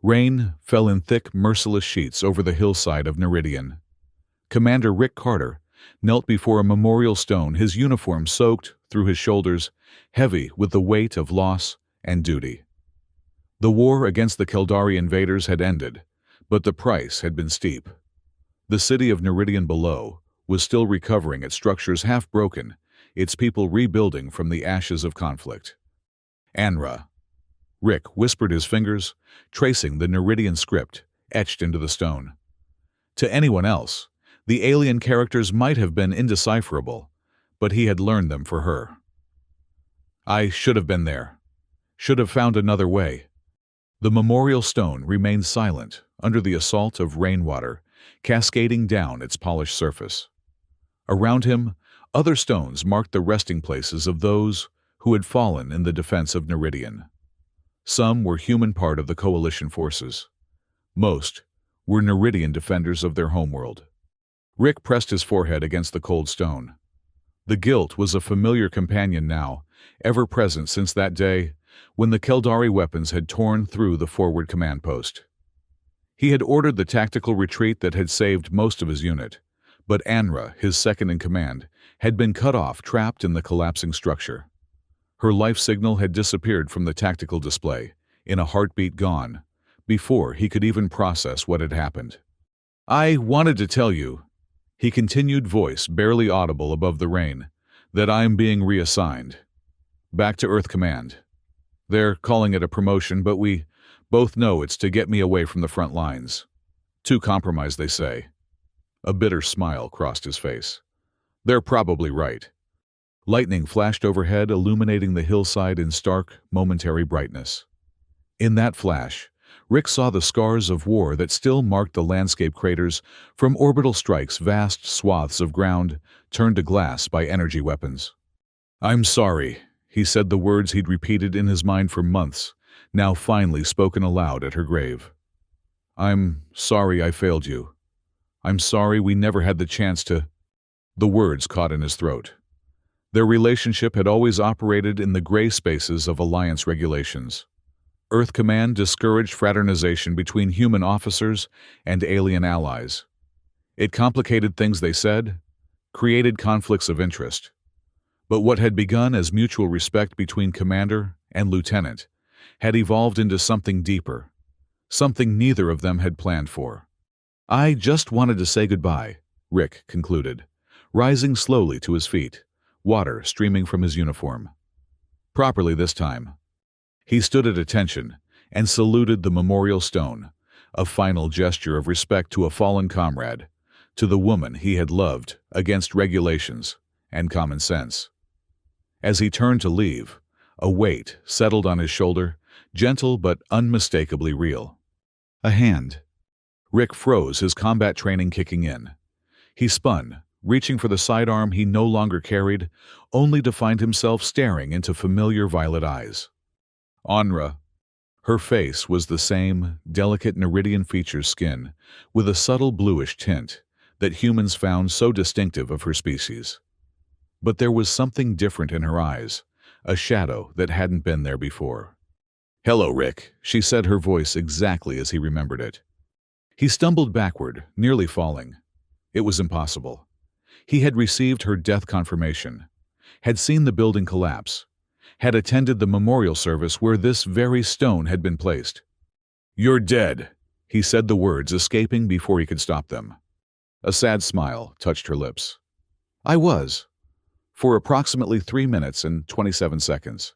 Rain fell in thick, merciless sheets over the hillside of Neridian. Commander Rick Carter knelt before a memorial stone, his uniform soaked through his shoulders, heavy with the weight of loss and duty. The war against the Keldari invaders had ended, but the price had been steep. The city of Neridian below was still recovering, its structures half broken, its people rebuilding from the ashes of conflict. Anra. Rick whispered, his fingers tracing the Neridian script etched into the stone. To anyone else, the alien characters might have been indecipherable, but he had learned them for her. I should have been there. Should have found another way. The memorial stone remained silent under the assault of rainwater, cascading down its polished surface. Around him, other stones marked the resting places of those who had fallen in the defense of Neridian. Some were human, part of the coalition forces. Most were Neridian defenders of their homeworld. Rick pressed his forehead against the cold stone. The guilt was a familiar companion now, ever present since that day when the Keldari weapons had torn through the forward command post. He had ordered the tactical retreat that had saved most of his unit, but Anra, his second-in-command, had been cut off, trapped in the collapsing structure. Her life signal had disappeared from the tactical display, in a heartbeat gone, before he could even process what had happened. I wanted to tell you, he continued, voice barely audible above the rain, that I'm being reassigned. Back to Earth Command. They're calling it a promotion, but we both know it's to get me away from the front lines. Too compromised, they say. A bitter smile crossed his face. They're probably right. Lightning flashed overhead, illuminating the hillside in stark, momentary brightness. In that flash, Rick saw the scars of war that still marked the landscape, craters from orbital strikes, vast swaths of ground turned to glass by energy weapons. I'm sorry, he said, the words he'd repeated in his mind for months, now finally spoken aloud at her grave. I'm sorry I failed you. I'm sorry we never had the chance to... The words caught in his throat. Their relationship had always operated in the gray spaces of Alliance regulations. Earth Command discouraged fraternization between human officers and alien allies. It complicated things, they said, created conflicts of interest. But what had begun as mutual respect between commander and lieutenant had evolved into something deeper, something neither of them had planned for. I just wanted to say goodbye, Rick concluded, rising slowly to his feet, water streaming from his uniform. Properly this time. He stood at attention and saluted the memorial stone, a final gesture of respect to a fallen comrade, to the woman he had loved against regulations and common sense. As he turned to leave, a weight settled on his shoulder, gentle but unmistakably real. A hand. Rick froze, his combat training kicking in. He spun, reaching for the sidearm he no longer carried, only to find himself staring into familiar violet eyes. Anra. Her face was the same delicate Neridian features, skin, with a subtle bluish tint that humans found so distinctive of her species. But there was something different in her eyes, a shadow that hadn't been there before. Hello, Rick, she said, her voice exactly as he remembered it. He stumbled backward, nearly falling. It was impossible. He had received her death confirmation, had seen the building collapse, had attended the memorial service where this very stone had been placed. You're dead, he said, the words escaping before he could stop them. A sad smile touched her lips. I was. For approximately 3 minutes and 27 seconds.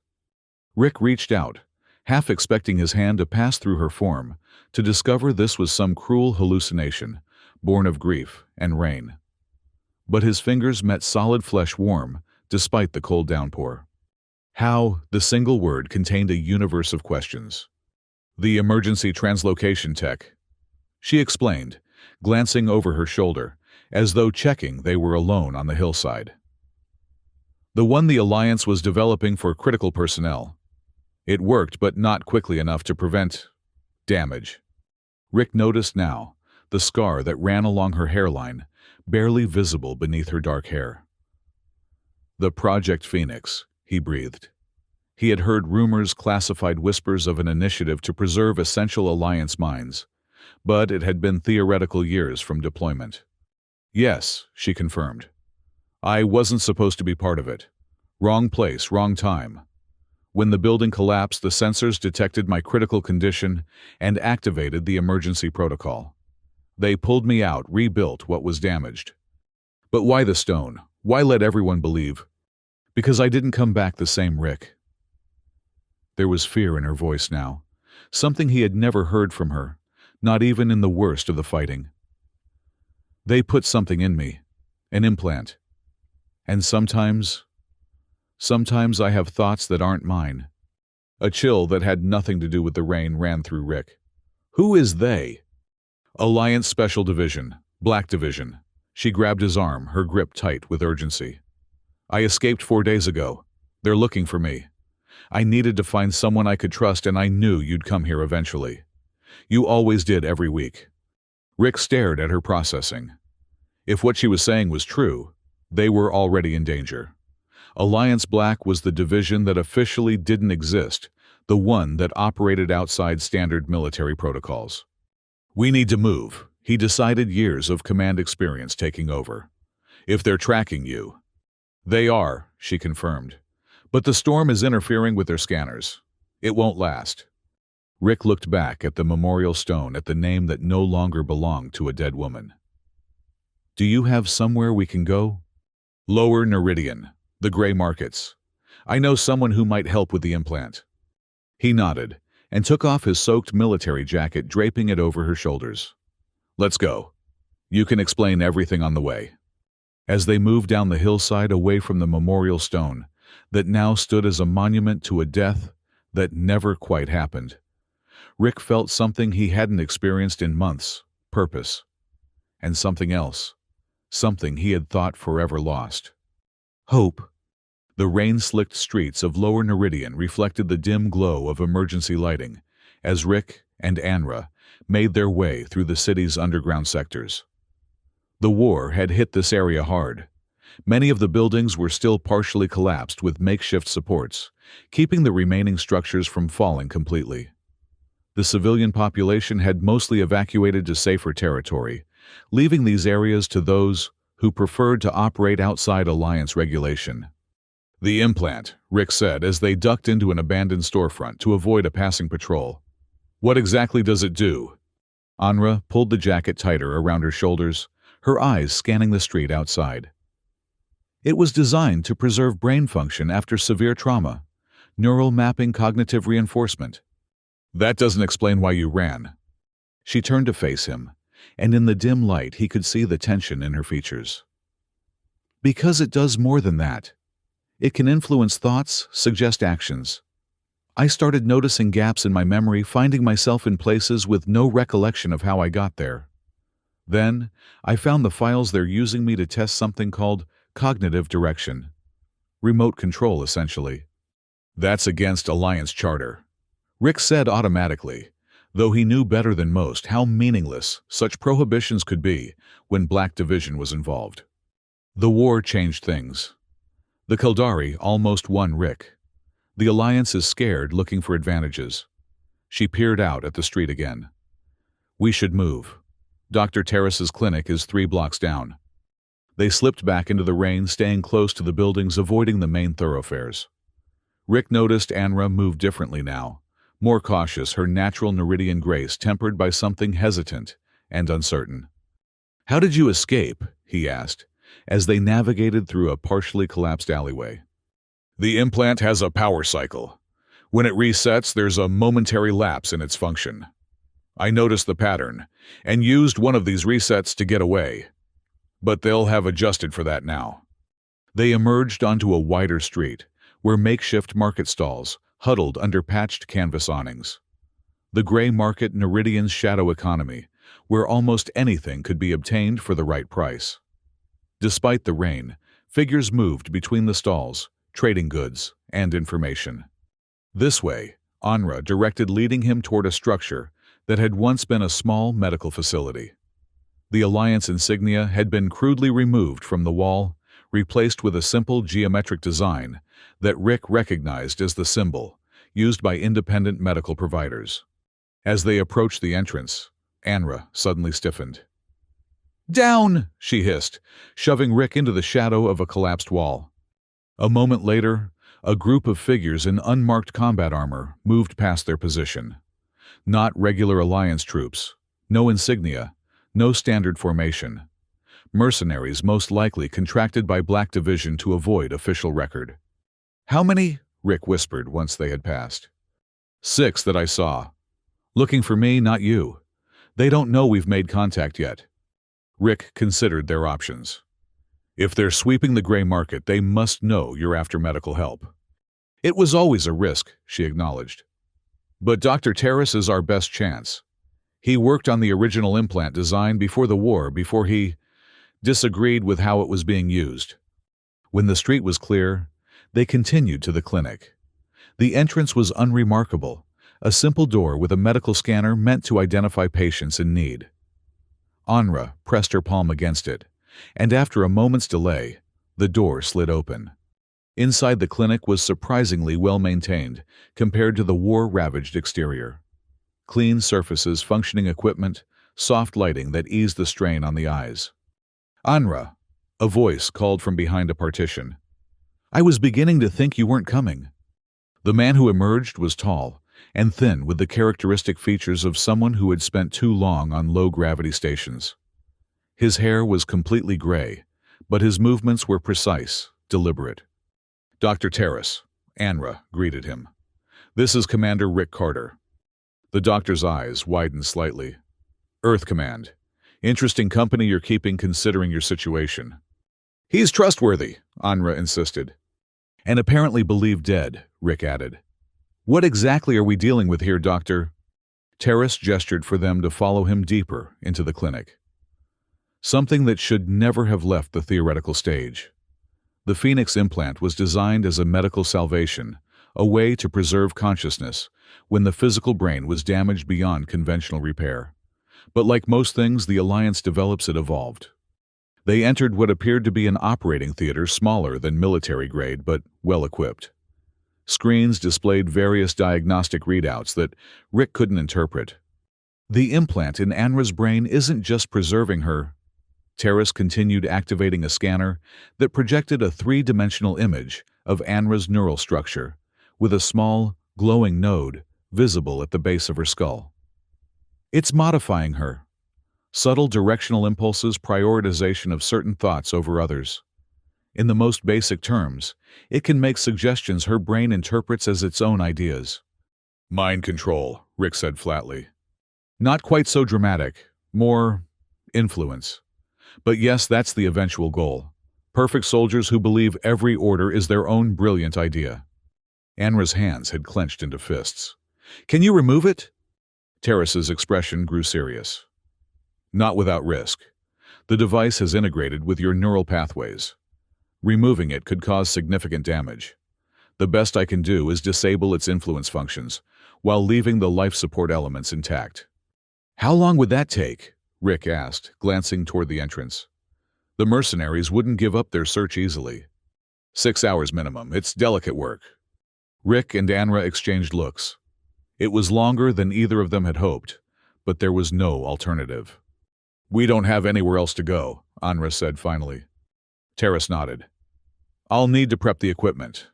Rick reached out, half expecting his hand to pass through her form, to discover this was some cruel hallucination, born of grief and rain. But his fingers met solid flesh, warm, despite the cold downpour. How, the single word contained a universe of questions. The emergency translocation tech, she explained, glancing over her shoulder, as though checking they were alone on the hillside. The one the Alliance was developing for critical personnel. It worked, but not quickly enough to prevent damage. Rick noticed now the scar that ran along her hairline, barely visible beneath her dark hair. The Project Phoenix, he breathed. He had heard rumors, classified whispers of an initiative to preserve essential Alliance mines, but it had been theoretical years from deployment. Yes, she confirmed. I wasn't supposed to be part of it. Wrong place, wrong time. When the building collapsed, the sensors detected my critical condition and activated the emergency protocol. They pulled me out, rebuilt what was damaged. But why the stone? Why let everyone believe? Because I didn't come back the same Rick. There was fear in her voice now, something he had never heard from her, not even in the worst of the fighting. They put something in me, an implant. And sometimes I have thoughts that aren't mine. A chill that had nothing to do with the rain ran through Rick. Who is they? Alliance Special Division, Black Division. She grabbed his arm, her grip tight with urgency. I escaped 4 days ago. They're looking for me. I needed to find someone I could trust, and I knew you'd come here eventually. You always did every week. Rick stared at her, processing. If what she was saying was true, they were already in danger. Alliance Black was the division that officially didn't exist, the one that operated outside standard military protocols. We need to move, he decided, years of command experience taking over. If they're tracking you. They are, she confirmed. But the storm is interfering with their scanners. It won't last. Rick looked back at the memorial stone, at the name that no longer belonged to a dead woman. Do you have somewhere we can go? Lower Neridian, the gray markets. I know someone who might help with the implant. He nodded and took off his soaked military jacket, draping it over her shoulders. Let's go. You can explain everything on the way. As they moved down the hillside away from the memorial stone that now stood as a monument to a death that never quite happened, Rick felt something he hadn't experienced in months: purpose. And something else, something he had thought forever lost: hope. The rain-slicked streets of Lower Neridian reflected the dim glow of emergency lighting as Rick and Anra made their way through the city's underground sectors. The war had hit this area hard. Many of the buildings were still partially collapsed with makeshift supports, keeping the remaining structures from falling completely. The civilian population had mostly evacuated to safer territory, leaving these areas to those who preferred to operate outside Alliance regulation. The implant, Rick said as they ducked into an abandoned storefront to avoid a passing patrol. What exactly does it do? Anra pulled the jacket tighter around her shoulders, her eyes scanning the street outside. It was designed to preserve brain function after severe trauma, neural mapping, cognitive reinforcement. That doesn't explain why you ran. She turned to face him, and in the dim light he could see the tension in her features. Because it does more than that. It can influence thoughts, suggest actions. I started noticing gaps in my memory, finding myself in places with no recollection of how I got there. Then, I found the files they're using me to test something called cognitive direction. Remote control, essentially. That's against Alliance Charter. Rick said automatically, though he knew better than most how meaningless such prohibitions could be when Black Division was involved. The war changed things. The Kildari almost won Rick. The Alliance is scared, looking for advantages. She peered out at the street again. We should move. Dr. Terrace's clinic is 3 blocks down. They slipped back into the rain, staying close to the buildings, avoiding the main thoroughfares. Rick noticed Anra move differently now, more cautious, her natural Neridian grace tempered by something hesitant and uncertain. How did you escape? He asked, as they navigated through a partially collapsed alleyway. The implant has a power cycle. When it resets, there's a momentary lapse in its function. I noticed the pattern and used one of these resets to get away. But they'll have adjusted for that now. They emerged onto a wider street, where makeshift market stalls huddled under patched canvas awnings. The gray market, Neridian's shadow economy, where almost anything could be obtained for the right price. Despite the rain, figures moved between the stalls, trading goods and information. This way, Anra directed, leading him toward a structure that had once been a small medical facility. The Alliance insignia had been crudely removed from the wall, replaced with a simple geometric design that Rick recognized as the symbol used by independent medical providers. As they approached the entrance, Anra suddenly stiffened. "Down!" she hissed, shoving Rick into the shadow of a collapsed wall. A moment later, a group of figures in unmarked combat armor moved past their position. Not regular Alliance troops, no insignia, no standard formation. Mercenaries most likely contracted by Black Division to avoid official record. "How many?" Rick whispered once they had passed. "6 that I saw. Looking for me, not you. They don't know we've made contact yet." Rick considered their options. If they're sweeping the gray market, they must know you're after medical help. It was always a risk, she acknowledged. But Dr. Terrace is our best chance. He worked on the original implant design before the war, before he disagreed with how it was being used. When the street was clear, they continued to the clinic. The entrance was unremarkable, a simple door with a medical scanner meant to identify patients in need. Anra pressed her palm against it, and after a moment's delay, the door slid open. Inside the clinic was surprisingly well maintained compared to the war-ravaged exterior. Clean surfaces, functioning equipment, soft lighting that eased the strain on the eyes. "Anra," a voice called from behind a partition. "I was beginning to think you weren't coming." The man who emerged was tall and thin, with the characteristic features of someone who had spent too long on low-gravity stations. His hair was completely gray, but his movements were precise, deliberate. "Dr. Terrace," Anra greeted him. "This is Commander Rick Carter." The doctor's eyes widened slightly. "Earth Command. Interesting company you're keeping considering your situation." "He's trustworthy," Anra insisted. "And apparently believed dead," Rick added. "What exactly are we dealing with here, Doctor?" Terrace gestured for them to follow him deeper into the clinic. Something that should never have left the theoretical stage. The Phoenix implant was designed as a medical salvation, a way to preserve consciousness when the physical brain was damaged beyond conventional repair. But like most things the Alliance develops, it evolved. They entered what appeared to be an operating theater smaller than military grade but well equipped. Screens displayed various diagnostic readouts that Rick couldn't interpret. "The implant in Anra's brain isn't just preserving her." Terrace continued activating a scanner that projected a three-dimensional image of Anra's neural structure, with a small, glowing node visible at the base of her skull. "It's modifying her. Subtle directional impulses, prioritization of certain thoughts over others. In the most basic terms, it can make suggestions her brain interprets as its own ideas." "Mind control," Rick said flatly. "Not quite so dramatic. More influence. But yes, that's the eventual goal. Perfect soldiers who believe every order is their own brilliant idea." Anra's hands had clenched into fists. "Can you remove it?" Terrace's expression grew serious. "Not without risk. The device has integrated with your neural pathways. Removing it could cause significant damage. The best I can do is disable its influence functions, while leaving the life support elements intact." "How long would that take?" Rick asked, glancing toward the entrance. "The mercenaries wouldn't give up their search easily." 6 hours minimum. It's delicate work." Rick and Anra exchanged looks. It was longer than either of them had hoped, but there was no alternative. "We don't have anywhere else to go," Anra said finally. Terrace nodded. "I'll need to prep the equipment.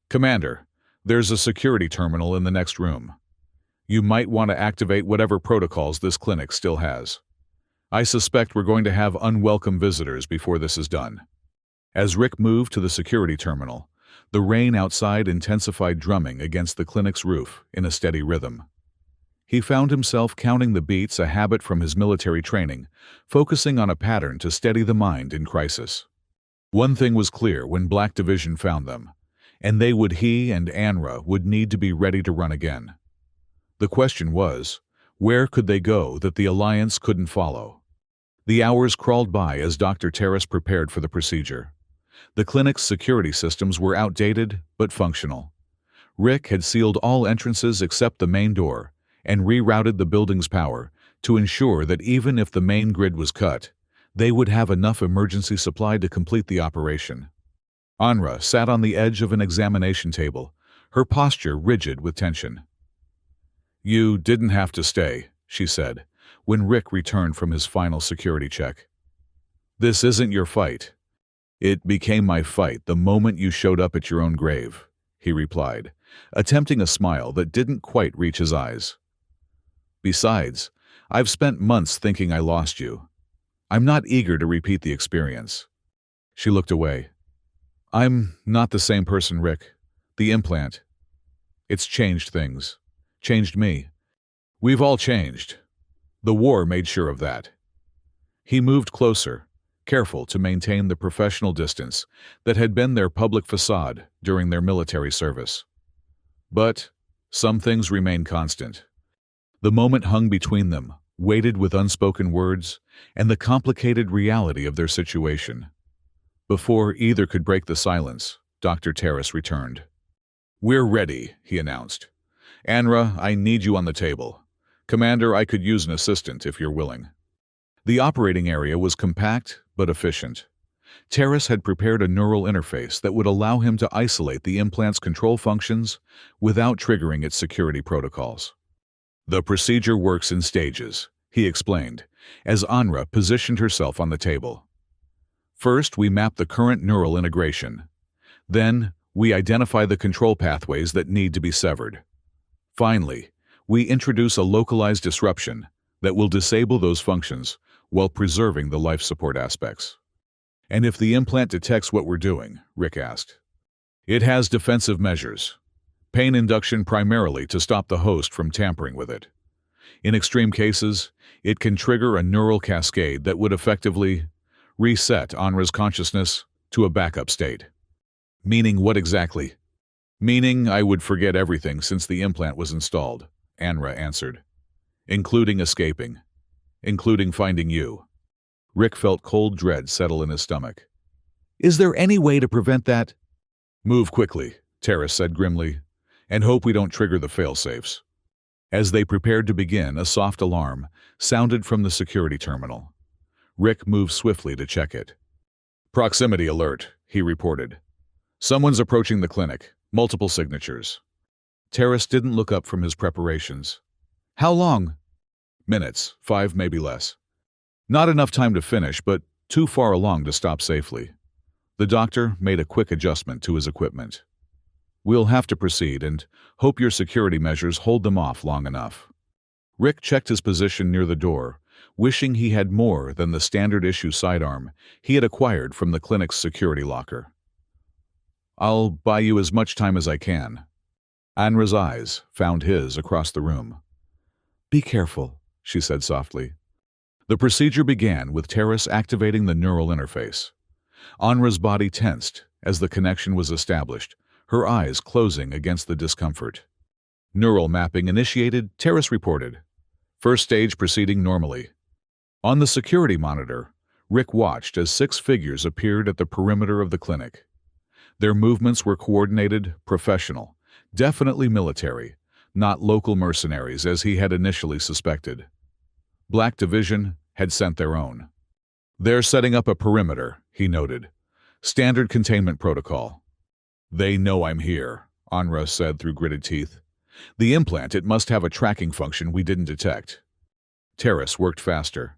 Commander, there's a security terminal in the next room. You might want to activate whatever protocols this clinic still has. I suspect we're going to have unwelcome visitors before this is done." As Rick moved to the security terminal, the rain outside intensified drumming against the clinic's roof in a steady rhythm. He found himself counting the beats, a habit from his military training, focusing on a pattern to steady the mind in crisis. One thing was clear when Black Division found them, and he and Anra would need to be ready to run again. The question was, where could they go that the Alliance couldn't follow? The hours crawled by as Dr. Terrace prepared for the procedure. The clinic's security systems were outdated but functional. Rick had sealed all entrances except the main door and rerouted the building's power to ensure that even if the main grid was cut, they would have enough emergency supply to complete the operation. Anra sat on the edge of an examination table, her posture rigid with tension. "You didn't have to stay," she said, when Rick returned from his final security check. "This isn't your fight." "It became my fight the moment you showed up at your own grave," he replied, attempting a smile that didn't quite reach his eyes. "Besides, I've spent months thinking I lost you. I'm not eager to repeat the experience." She looked away. "I'm not the same person, Rick. The implant. It's changed things. Changed me. We've all changed. The war made sure of that." He moved closer, careful to maintain the professional distance that had been their public facade during their military service. But some things remain constant. The moment hung between them, weighted with unspoken words and the complicated reality of their situation. Before either could break the silence, Dr. Terrace returned. "We're ready," he announced. "Anra, I need you on the table. Commander, I could use an assistant if you're willing." The operating area was compact but efficient. Terrace had prepared a neural interface that would allow him to isolate the implant's control functions without triggering its security protocols. "The procedure works in stages," he explained, as Anra positioned herself on the table. "First, we map the current neural integration. Then, we identify the control pathways that need to be severed. Finally, we introduce a localized disruption that will disable those functions while preserving the life support aspects." "And if the implant detects what we're doing?" Rick asked. "It has defensive measures. Pain induction primarily to stop the host from tampering with it. In extreme cases, it can trigger a neural cascade that would effectively reset Anra's consciousness to a backup state." "Meaning what exactly?" "Meaning I would forget everything since the implant was installed," Anra answered. "Including escaping. Including finding you." Rick felt cold dread settle in his stomach. "Is there any way to prevent that?" "Move quickly," Terrace said grimly, "and hope we don't trigger the failsafes." As they prepared to begin, a soft alarm sounded from the security terminal. Rick moved swiftly to check it. "Proximity alert," he reported. "Someone's approaching the clinic. Multiple signatures." Terrace didn't look up from his preparations. "How long?" "Minutes, 5, maybe less. Not enough time to finish, but too far along to stop safely." The doctor made a quick adjustment to his equipment. "We'll have to proceed and hope your security measures hold them off long enough." Rick checked his position near the door, wishing he had more than the standard-issue sidearm he had acquired from the clinic's security locker. "I'll buy you as much time as I can." Anra's eyes found his across the room. "Be careful," she said softly. The procedure began with Terrace activating the neural interface. Anra's body tensed as the connection was established, her eyes closing against the discomfort. "Neural mapping initiated," Terrace reported. "First stage proceeding normally." On the security monitor, Rick watched as 6 figures appeared at the perimeter of the clinic. Their movements were coordinated, professional, definitely military, not local mercenaries as he had initially suspected. Black Division had sent their own. "They're setting up a perimeter," he noted. "Standard containment protocol." "They know I'm here," Anra said through gritted teeth. "The implant, it must have a tracking function we didn't detect." Terrace worked faster.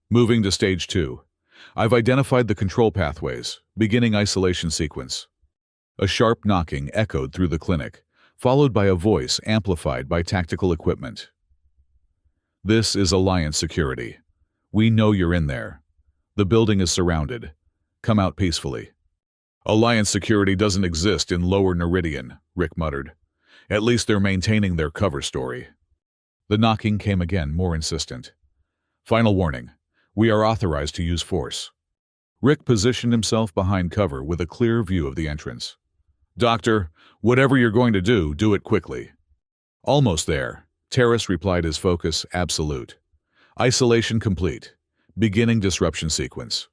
"Moving to stage 2. I've identified the control pathways, beginning isolation sequence." A sharp knocking echoed through the clinic, followed by a voice amplified by tactical equipment. "This is Alliance Security. We know you're in there. The building is surrounded. Come out peacefully." "Alliance Security doesn't exist in Lower Neridian," Rick muttered. "At least they're maintaining their cover story." The knocking came again, more insistent. "Final warning. We are authorized to use force." Rick positioned himself behind cover with a clear view of the entrance. "Doctor, whatever you're going to do it quickly." "Almost there," Terrace replied, his focus absolute. "Isolation complete. Beginning disruption sequence."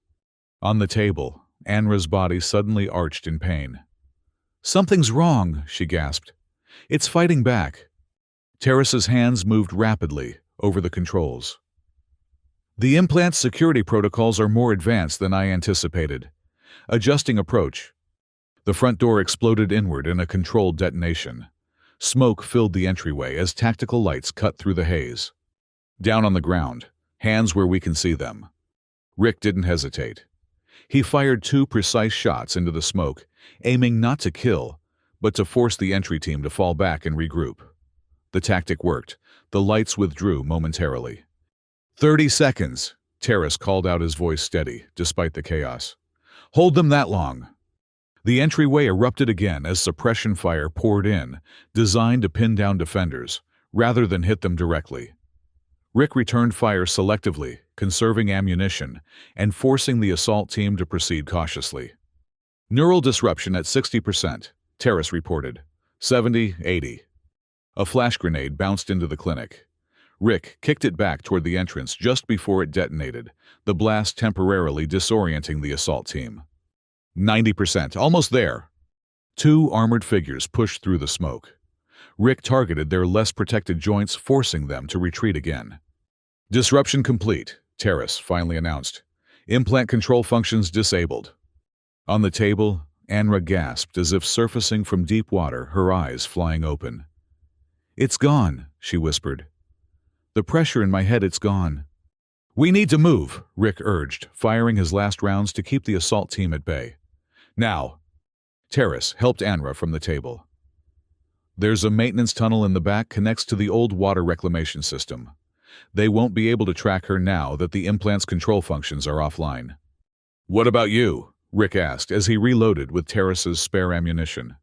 On the table, Anra's body suddenly arched in pain. "Something's wrong," she gasped. "It's fighting back." Terrace's hands moved rapidly over the controls. "The implant's security protocols are more advanced than I anticipated. Adjusting approach." The front door exploded inward in a controlled detonation. Smoke filled the entryway as tactical lights cut through the haze. Down on the ground, hands where we can see them. Rick didn't hesitate. He fired 2 precise shots into the smoke, aiming not to kill, but to force the entry team to fall back and regroup. The tactic worked. The lights withdrew momentarily. 30 seconds, Terrace called out, his voice steady, despite the chaos. Hold them that long. The entryway erupted again as suppression fire poured in, designed to pin down defenders, rather than hit them directly. Rick returned fire selectively, conserving ammunition, and forcing the assault team to proceed cautiously. Neural disruption at 60%, Terrace reported. 70, 80. A flash grenade bounced into the clinic. Rick kicked it back toward the entrance just before it detonated, the blast temporarily disorienting the assault team. 90%, almost there. 2 armored figures pushed through the smoke. Rick targeted their less protected joints, forcing them to retreat again. Disruption complete, Terrace finally announced. Implant control functions disabled. On the table, Anra gasped as if surfacing from deep water, her eyes flying open. It's gone, she whispered. The pressure in my head, it's gone. We need to move, Rick urged, firing his last rounds to keep the assault team at bay. Now. Terrace helped Anra from the table. There's a maintenance tunnel in the back, connects to the old water reclamation system. They won't be able to track her now that the implant's control functions are offline. What about you? Rick asked as he reloaded with Terrace's spare ammunition.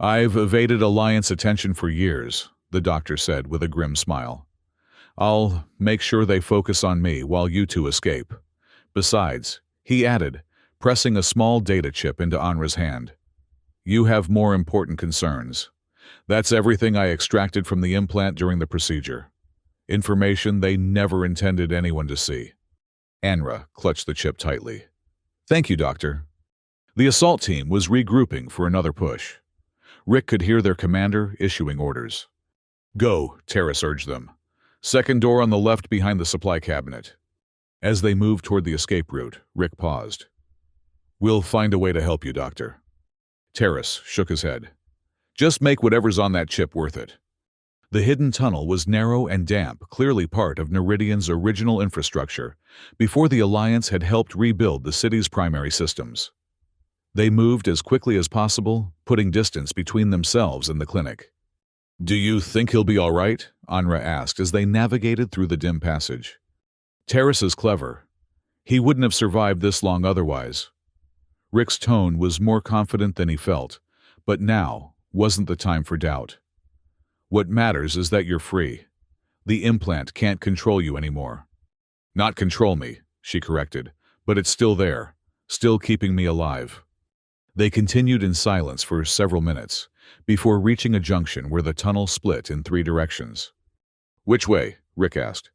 I've evaded Alliance attention for years, the doctor said with a grim smile. I'll make sure they focus on me while you two escape. Besides, he added, pressing a small data chip into Anra's hand. You have more important concerns. That's everything I extracted from the implant during the procedure. Information they never intended anyone to see. Anra clutched the chip tightly. Thank you, Doctor. The assault team was regrouping for another push. Rick could hear their commander issuing orders. Go, Terrace urged them. Second door on the left behind the supply cabinet. As they moved toward the escape route, Rick paused. We'll find a way to help you, Doctor. Terrace shook his head. Just make whatever's on that chip worth it. The hidden tunnel was narrow and damp, clearly part of Neridian's original infrastructure, before the Alliance had helped rebuild the city's primary systems. They moved as quickly as possible, putting distance between themselves and the clinic. Do you think he'll be all right? Anra asked as they navigated through the dim passage. Terrace is clever. He wouldn't have survived this long otherwise. Rick's tone was more confident than he felt, but now wasn't the time for doubt. What matters is that you're free. The implant can't control you anymore. Not control me, she corrected, but it's still there, still keeping me alive. They continued in silence for several minutes, before reaching a junction where the tunnel split in 3 directions. Which way? Rick asked.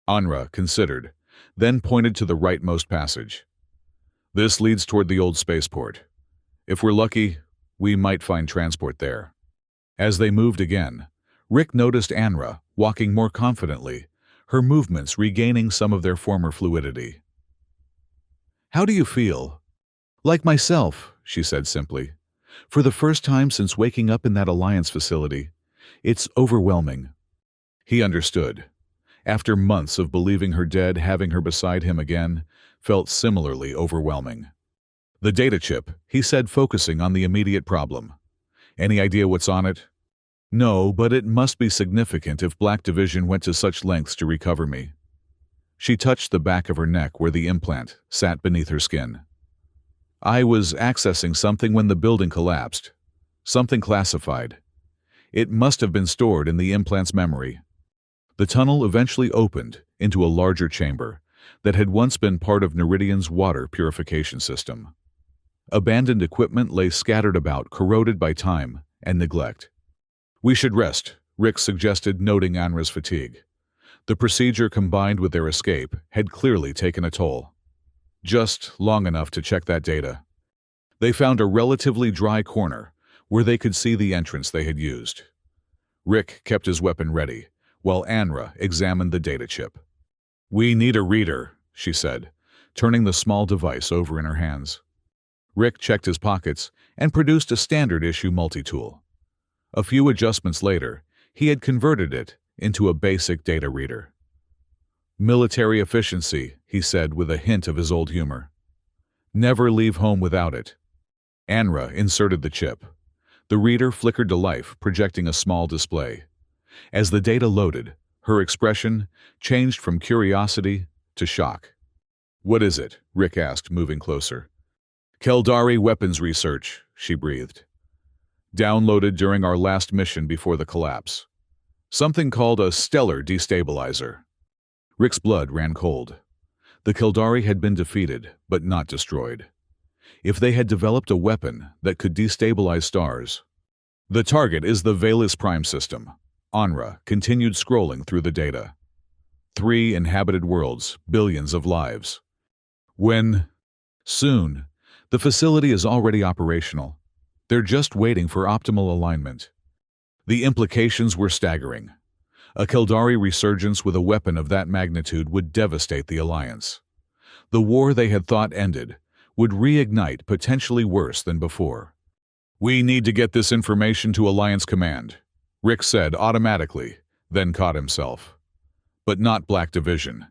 Anra considered, then pointed to the rightmost passage. This leads toward the old spaceport. If we're lucky, we might find transport there. As they moved again, Rick noticed Anra walking more confidently, her movements regaining some of their former fluidity. How do you feel? Like myself, she said simply. For the first time since waking up in that Alliance facility, it's overwhelming. He understood. After months of believing her dead, having her beside him again felt similarly overwhelming. The data chip, he said, focusing on the immediate problem. Any idea what's on it? No, but it must be significant if Black Division went to such lengths to recover me. She touched the back of her neck where the implant sat beneath her skin. I was accessing something when the building collapsed. Something classified. It must have been stored in the implant's memory. The tunnel eventually opened into a larger chamber that had once been part of Neridian's water purification system. Abandoned equipment lay scattered about, corroded by time and neglect. We should rest, Rick suggested, noting Anra's fatigue. The procedure combined with their escape had clearly taken a toll. Just long enough to check that data. They found a relatively dry corner where they could see the entrance they had used. Rick kept his weapon ready, while Anra examined the data chip. We need a reader, she said, turning the small device over in her hands. Rick checked his pockets and produced a standard-issue multi-tool. A few adjustments later, he had converted it into a basic data reader. "Military efficiency," he said with a hint of his old humor. "Never leave home without it." Anra inserted the chip. The reader flickered to life, projecting a small display. As the data loaded, her expression changed from curiosity to shock. "What is it?" Rick asked, moving closer. "Keldari weapons research," she breathed. "Downloaded during our last mission before the collapse. Something called a stellar destabilizer." Rick's blood ran cold. The Keldari had been defeated, but not destroyed. If they had developed a weapon that could destabilize stars... "The target is the Velis Prime system." Anra continued scrolling through the data. 3 inhabited worlds, billions of lives. "When?" "Soon. The facility is already operational. They're just waiting for optimal alignment." The implications were staggering. A Keldari resurgence with a weapon of that magnitude would devastate the Alliance. The war they had thought ended would reignite potentially worse than before. "We need to get this information to Alliance Command," Rick said automatically, then caught himself. "But not Black Division."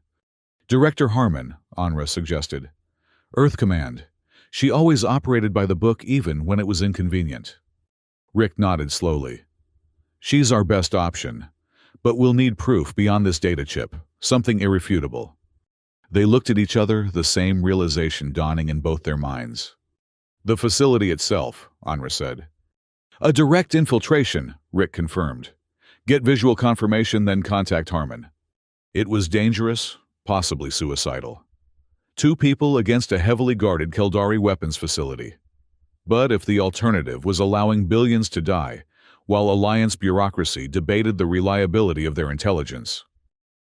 "Director Harmon," Anra suggested. "Earth Command. She always operated by the book even when it was inconvenient." Rick nodded slowly. "She's our best option. But we'll need proof beyond this data chip, something irrefutable." They looked at each other, the same realization dawning in both their minds. "The facility itself," Anra said. "A direct infiltration," Rick confirmed. "Get visual confirmation, then contact Harmon." It was dangerous, possibly suicidal. 2 people against a heavily guarded Keldari weapons facility. But if the alternative was allowing billions to die, while Alliance bureaucracy debated the reliability of their intelligence.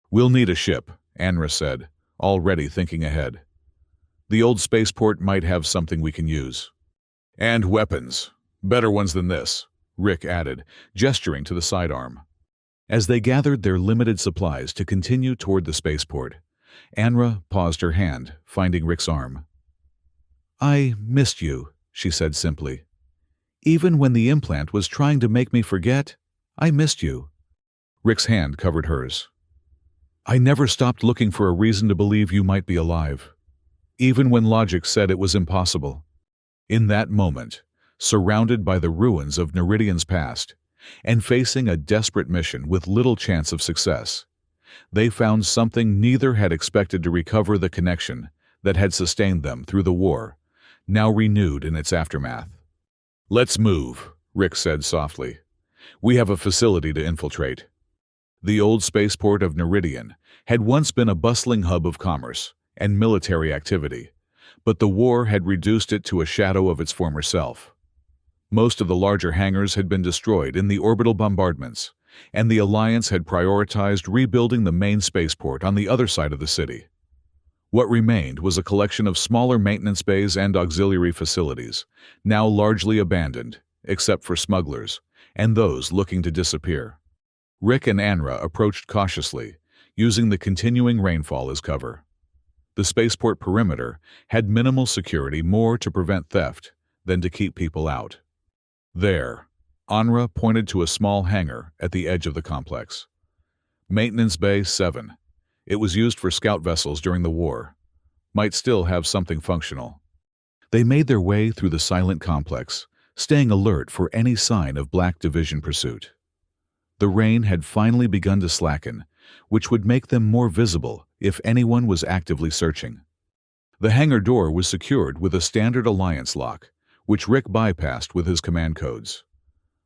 "We'll need a ship," Anra said, already thinking ahead. "The old spaceport might have something we can use." "And weapons. Better ones than this," Rick added, gesturing to the sidearm. As they gathered their limited supplies to continue toward the spaceport, Anra paused her hand, finding Rick's arm. "I missed you," she said simply. "Even when the implant was trying to make me forget, I missed you." Rick's hand covered hers. "I never stopped looking for a reason to believe you might be alive, even when logic said it was impossible." In that moment, surrounded by the ruins of Neridian's past, and facing a desperate mission with little chance of success, they found something neither had expected to recover the connection that had sustained them through the war, now renewed in its aftermath. "Let's move," Rick said softly. "We have a facility to infiltrate." The old spaceport of Neridian had once been a bustling hub of commerce and military activity, but the war had reduced it to a shadow of its former self. Most of the larger hangars had been destroyed in the orbital bombardments, and the Alliance had prioritized rebuilding the main spaceport on the other side of the city. What remained was a collection of smaller maintenance bays and auxiliary facilities, now largely abandoned, except for smugglers and those looking to disappear. Rick and Anra approached cautiously, using the continuing rainfall as cover. The spaceport perimeter had minimal security, more to prevent theft than to keep people out. "There," Anra pointed to a small hangar at the edge of the complex. "Maintenance Bay 7. It was used for scout vessels during the war. Might still have something functional." They made their way through the silent complex, staying alert for any sign of Black Division pursuit. The rain had finally begun to slacken, which would make them more visible if anyone was actively searching. The hangar door was secured with a standard Alliance lock, which Rick bypassed with his command codes.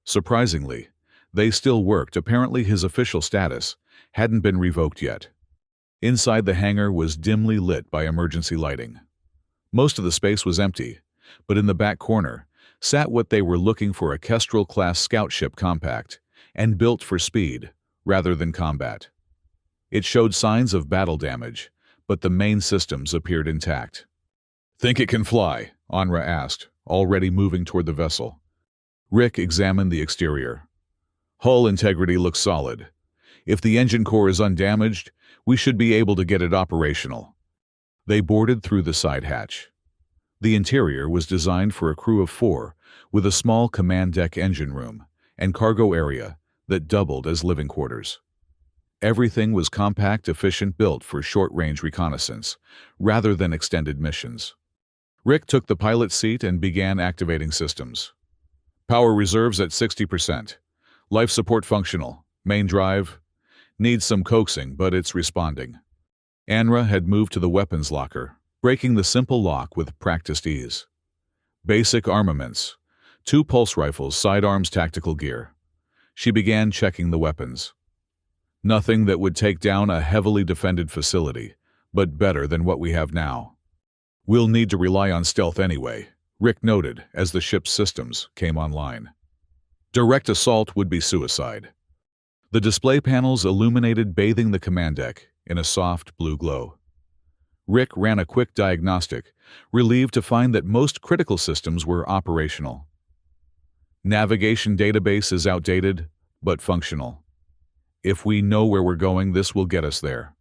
Surprisingly, they still worked. Apparently his official status hadn't been revoked yet. Inside the hangar was dimly lit by emergency lighting. Most of the space was empty, but in the back corner sat what they were looking for: a Kestrel-class scout ship, compact and built for speed rather than combat. It showed signs of battle damage, but the main systems appeared intact. "Think it can fly?" Anra asked, already moving toward the vessel. Rick examined the exterior. "Hull integrity looks solid. If the engine core is undamaged, we should be able to get it operational." They boarded through the side hatch. The interior was designed for a crew of 4, with a small command deck engine room and cargo area that doubled as living quarters. Everything was compact, efficient, built for short-range reconnaissance, rather than extended missions. Rick took the pilot's seat and began activating systems. Power reserves at 60%. Life support functional. Main drive. Needs some coaxing, but it's responding. Anra had moved to the weapons locker, breaking the simple lock with practiced ease. Basic armaments. 2 pulse rifles, sidearms, tactical gear. She began checking the weapons. Nothing that would take down a heavily defended facility, but better than what we have now. We'll need to rely on stealth anyway, Rick noted as the ship's systems came online. Direct assault would be suicide. The display panels illuminated, bathing the command deck in a soft blue glow. Rick ran a quick diagnostic, relieved to find that most critical systems were operational. Navigation database is outdated, but functional. If we know where we're going, this will get us there.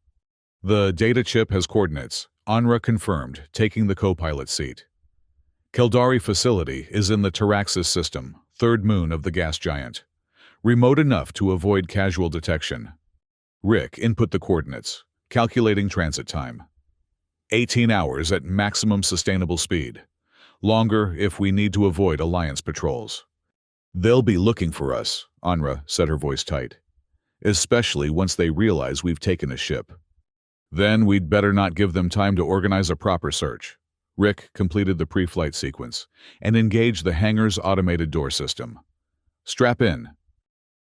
The data chip has coordinates, Anra confirmed, taking the co-pilot seat. Keldari facility is in the Taraxis system, 3rd moon of the gas giant. Remote enough to avoid casual detection. Rick input the coordinates, calculating transit time. 18 hours at maximum sustainable speed. Longer if we need to avoid Alliance patrols. They'll be looking for us, Anra said, her voice tight. Especially once they realize we've taken a ship. Then we'd better not give them time to organize a proper search. Rick completed the pre-flight sequence and engaged the hangar's automated door system. Strap in.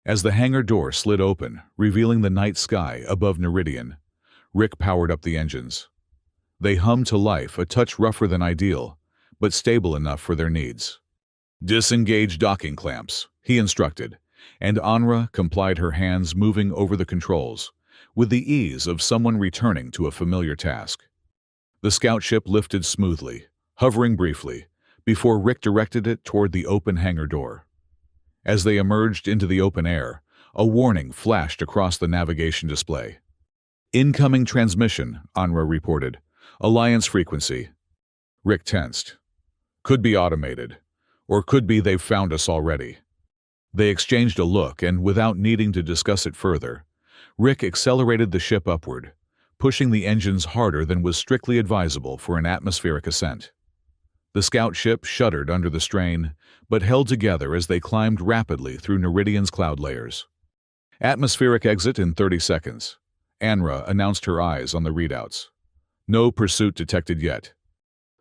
As the hangar door slid open, revealing the night sky above Neridian, Rick powered up the engines. They hummed to life, a touch rougher than ideal, but stable enough for their needs. Disengage docking clamps, he instructed, and Anra complied, her hands moving over the controls, with the ease of someone returning to a familiar task. The scout ship lifted smoothly, hovering briefly, before Rick directed it toward the open hangar door. As they emerged into the open air, a warning flashed across the navigation display. Incoming transmission, Anra reported. Alliance frequency. Rick tensed. Could be automated, or could be they've found us already. They exchanged a look, and without needing to discuss it further, Rick accelerated the ship upward, pushing the engines harder than was strictly advisable for an atmospheric ascent. The scout ship shuddered under the strain, but held together as they climbed rapidly through Neridian's cloud layers. Atmospheric exit in 30 seconds. Anra announced, her eyes on the readouts. No pursuit detected yet.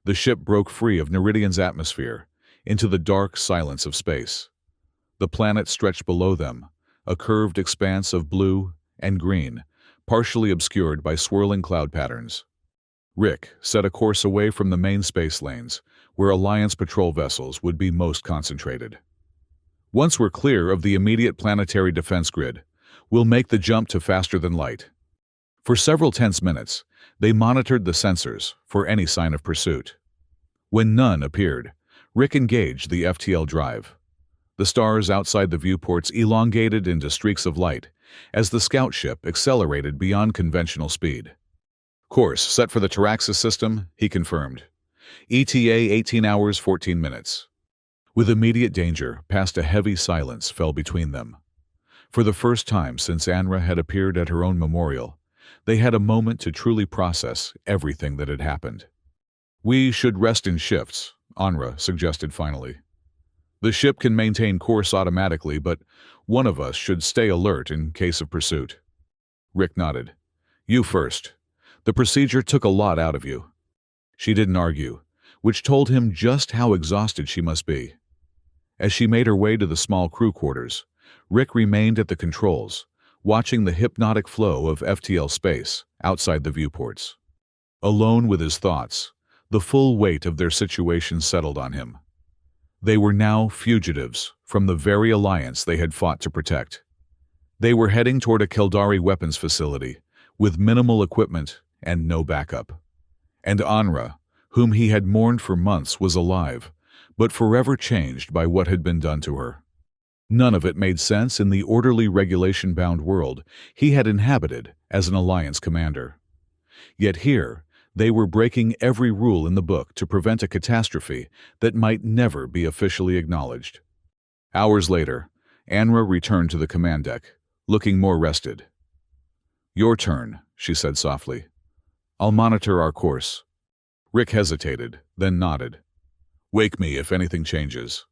The ship broke free of Neridian's atmosphere into the dark silence of space. The planet stretched below them, a curved expanse of blue and green, partially obscured by swirling cloud patterns. Rick set a course away from the main space lanes, where Alliance patrol vessels would be most concentrated. Once we're clear of the immediate planetary defense grid, we'll make the jump to faster than light. For several tense minutes, they monitored the sensors for any sign of pursuit. When none appeared, Rick engaged the FTL drive. The stars outside the viewports elongated into streaks of light as the scout ship accelerated beyond conventional speed. Course set for the Taraxis system, he confirmed. ETA 18 hours 14 minutes. With immediate danger past, a heavy silence fell between them. For the first time since Anra had appeared at her own memorial, they had a moment to truly process everything that had happened. We should rest in shifts, Anra suggested finally. The ship can maintain course automatically, but one of us should stay alert in case of pursuit. Rick nodded. You first. The procedure took a lot out of you. She didn't argue, which told him just how exhausted she must be. As she made her way to the small crew quarters, Rick remained at the controls, watching the hypnotic flow of FTL space outside the viewports. Alone with his thoughts, the full weight of their situation settled on him. They were now fugitives from the very alliance they had fought to protect. They were heading toward a Keldari weapons facility with minimal equipment and no backup. And Anra, whom he had mourned for months, was alive, but forever changed by what had been done to her. None of it made sense in the orderly, regulation-bound world he had inhabited as an alliance commander. Yet here, They were breaking every rule in the book to prevent a catastrophe that might never be officially acknowledged. Hours later, Anra returned to the command deck, looking more rested. "Your turn," she said softly. "I'll monitor our course." Rick hesitated, then nodded. "Wake me if anything changes."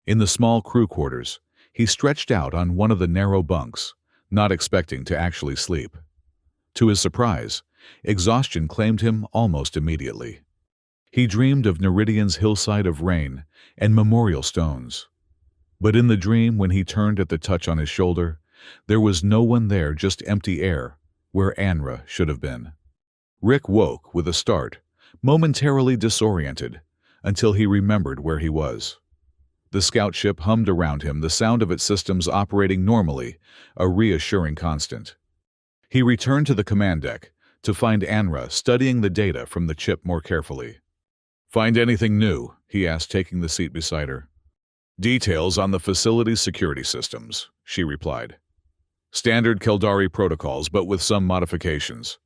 In the small crew quarters, he stretched out on one of the narrow bunks, not expecting to actually sleep. To his surprise, exhaustion claimed him almost immediately. He dreamed of Neridian's hillside of rain and memorial stones. But in the dream, when he turned at the touch on his shoulder, there was no one there, just empty air, where Anra should have been. Rick woke with a start, momentarily disoriented, until he remembered where he was. The scout ship hummed around him, the sound of its systems operating normally, a reassuring constant. He returned to the command deck to find Anra studying the data from the chip more carefully. "Find anything new?" he asked, taking the seat beside her. "Details on the facility's security systems," she replied. "Standard Keldari protocols, but with some modifications.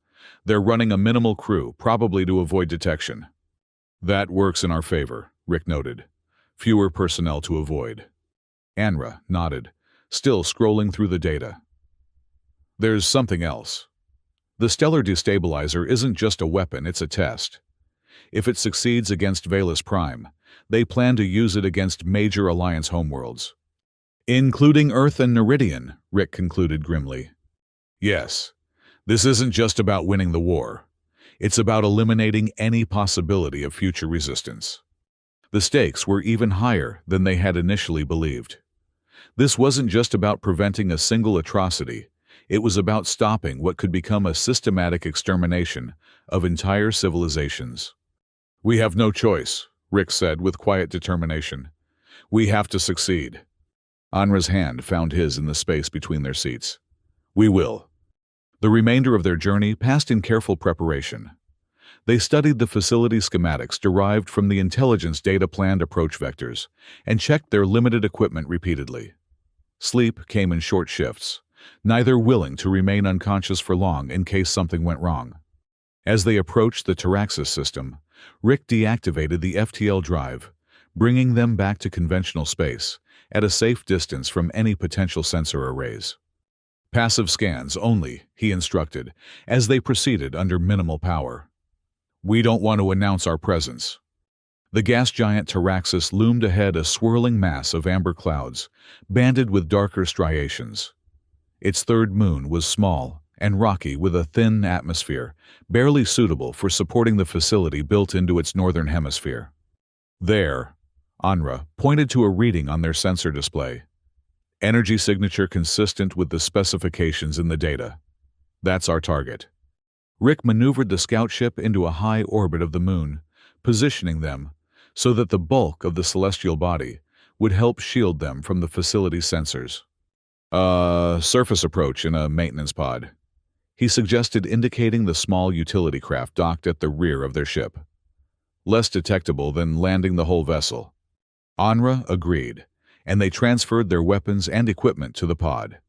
They're running a minimal crew, probably to avoid detection." "That works in our favor," Rick noted. "Fewer personnel to avoid." Anra nodded, still scrolling through the data. "There's something else. The stellar destabilizer isn't just a weapon, it's a test. If it succeeds against Valus Prime, they plan to use it against major Alliance homeworlds. Including Earth and Neridian," Rick concluded grimly. "Yes, this isn't just about winning the war. It's about eliminating any possibility of future resistance." The stakes were even higher than they had initially believed. This wasn't just about preventing a single atrocity, it was about stopping what could become a systematic extermination of entire civilizations. "We have no choice," Rick said with quiet determination. "We have to succeed." Anra's hand found his in the space between their seats. "We will." The remainder of their journey passed in careful preparation. They studied the facility schematics derived from the intelligence data planned approach vectors and checked their limited equipment repeatedly. Sleep came in short shifts, neither willing to remain unconscious for long in case something went wrong. As they approached the Taraxis system, Rick deactivated the FTL drive, bringing them back to conventional space, at a safe distance from any potential sensor arrays. "Passive scans only," he instructed, as they proceeded under minimal power. "We don't want to announce our presence." The gas giant Taraxis loomed ahead, a swirling mass of amber clouds, banded with darker striations. Its third moon was small and rocky, with a thin atmosphere, barely suitable for supporting the facility built into its northern hemisphere. "There," Anra pointed to a reading on their sensor display. "Energy signature consistent with the specifications in the data. That's our target." Rick maneuvered the scout ship into a high orbit of the moon, positioning them so that the bulk of the celestial body would help shield them from the facility's sensors. Surface approach in a maintenance pod," he suggested, indicating the small utility craft docked at the rear of their ship. "Less detectable than landing the whole vessel." Anra agreed, and they transferred their weapons and equipment to the pod.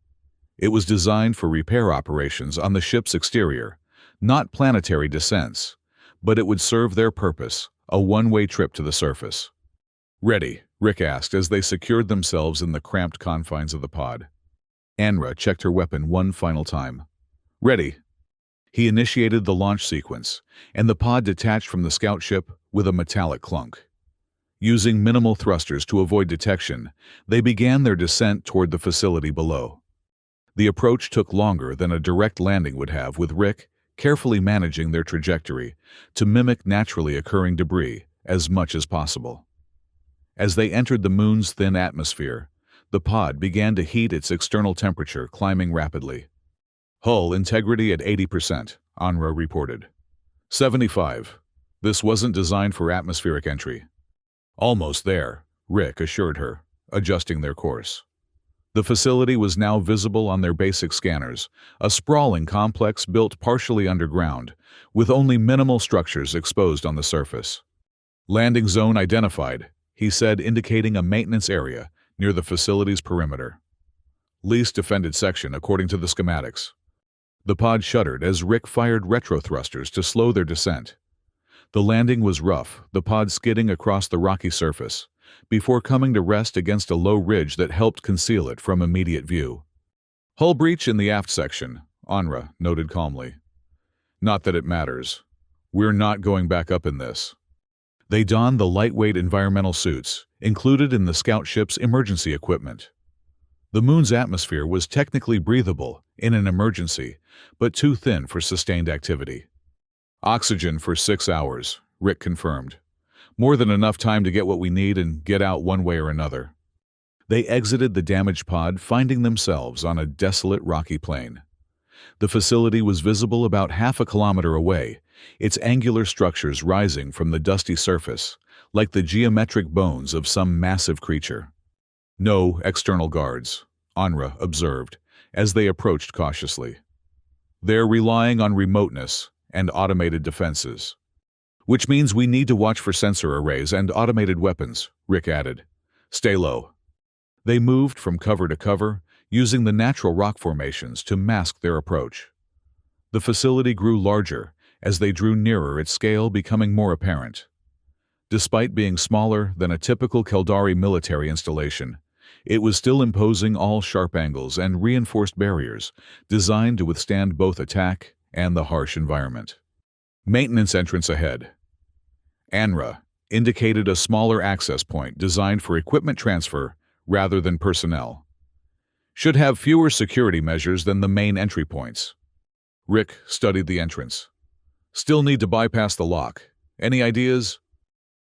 It was designed for repair operations on the ship's exterior, not planetary descents, but it would serve their purpose, a one-way trip to the surface. "Ready?" Rick asked as they secured themselves in the cramped confines of the pod. Anra checked her weapon one final time. "Ready." He initiated the launch sequence, and the pod detached from the scout ship with a metallic clunk. Using minimal thrusters to avoid detection, they began their descent toward the facility below. The approach took longer than a direct landing would have, with Rick carefully managing their trajectory to mimic naturally occurring debris as much as possible. As they entered the moon's thin atmosphere, the pod began to heat, its external temperature climbing rapidly. "Hull integrity at 80%, Anra reported. 75. This wasn't designed for atmospheric entry." "Almost there," Rick assured her, adjusting their course. The facility was now visible on their basic scanners, a sprawling complex built partially underground, with only minimal structures exposed on the surface. "Landing zone identified," he said, indicating a maintenance area near the facility's perimeter. "Least defended section according to the schematics." The pod shuddered as Rick fired retro thrusters to slow their descent, The landing was rough, the pod skidding across the rocky surface, before coming to rest against a low ridge that helped conceal it from immediate view. "Hull breach in the aft section," Onra noted calmly. "Not that it matters. We're not going back up in this." They donned the lightweight environmental suits, included in the scout ship's emergency equipment. The moon's atmosphere was technically breathable in an emergency, but too thin for sustained activity. "Oxygen for 6 hours," Rick confirmed. "More than enough time to get what we need and get out one way or another." They exited the damaged pod, finding themselves on a desolate rocky plain. The facility was visible about half a kilometer away, its angular structures rising from the dusty surface, like the geometric bones of some massive creature. "No external guards," Onra observed, as they approached cautiously. "They're relying on remoteness and automated defenses." "Which means we need to watch for sensor arrays and automated weapons," Rick added. "Stay low." They moved from cover to cover, using the natural rock formations to mask their approach. The facility grew larger as they drew nearer, its scale becoming more apparent. Despite being smaller than a typical Keldari military installation, it was still imposing, all sharp angles and reinforced barriers designed to withstand both attack and the harsh environment. "Maintenance entrance ahead." Anra indicated a smaller access point designed for equipment transfer rather than personnel. "Should have fewer security measures than the main entry points." Rick studied the entrance. "Still need to bypass the lock. Any ideas?"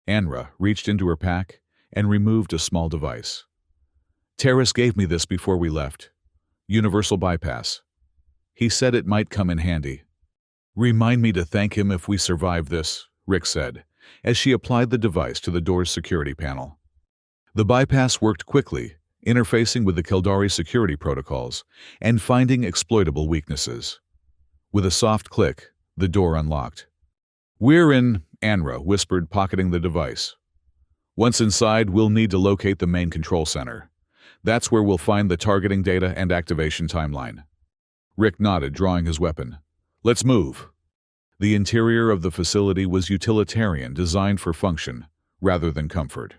Anra reached into her pack and removed a small device. "Terrace gave me this before we left. Universal bypass. He said it might come in handy." "Remind me to thank him if we survive this," Rick said, as she applied the device to the door's security panel. The bypass worked quickly, interfacing with the Keldari security protocols and finding exploitable weaknesses. With a soft click, the door unlocked. "We're in," Anra whispered, pocketing the device. "Once inside, we'll need to locate the main control center. That's where we'll find the targeting data and activation timeline." Rick nodded, drawing his weapon. "Let's move." The interior of the facility was utilitarian, designed for function rather than comfort.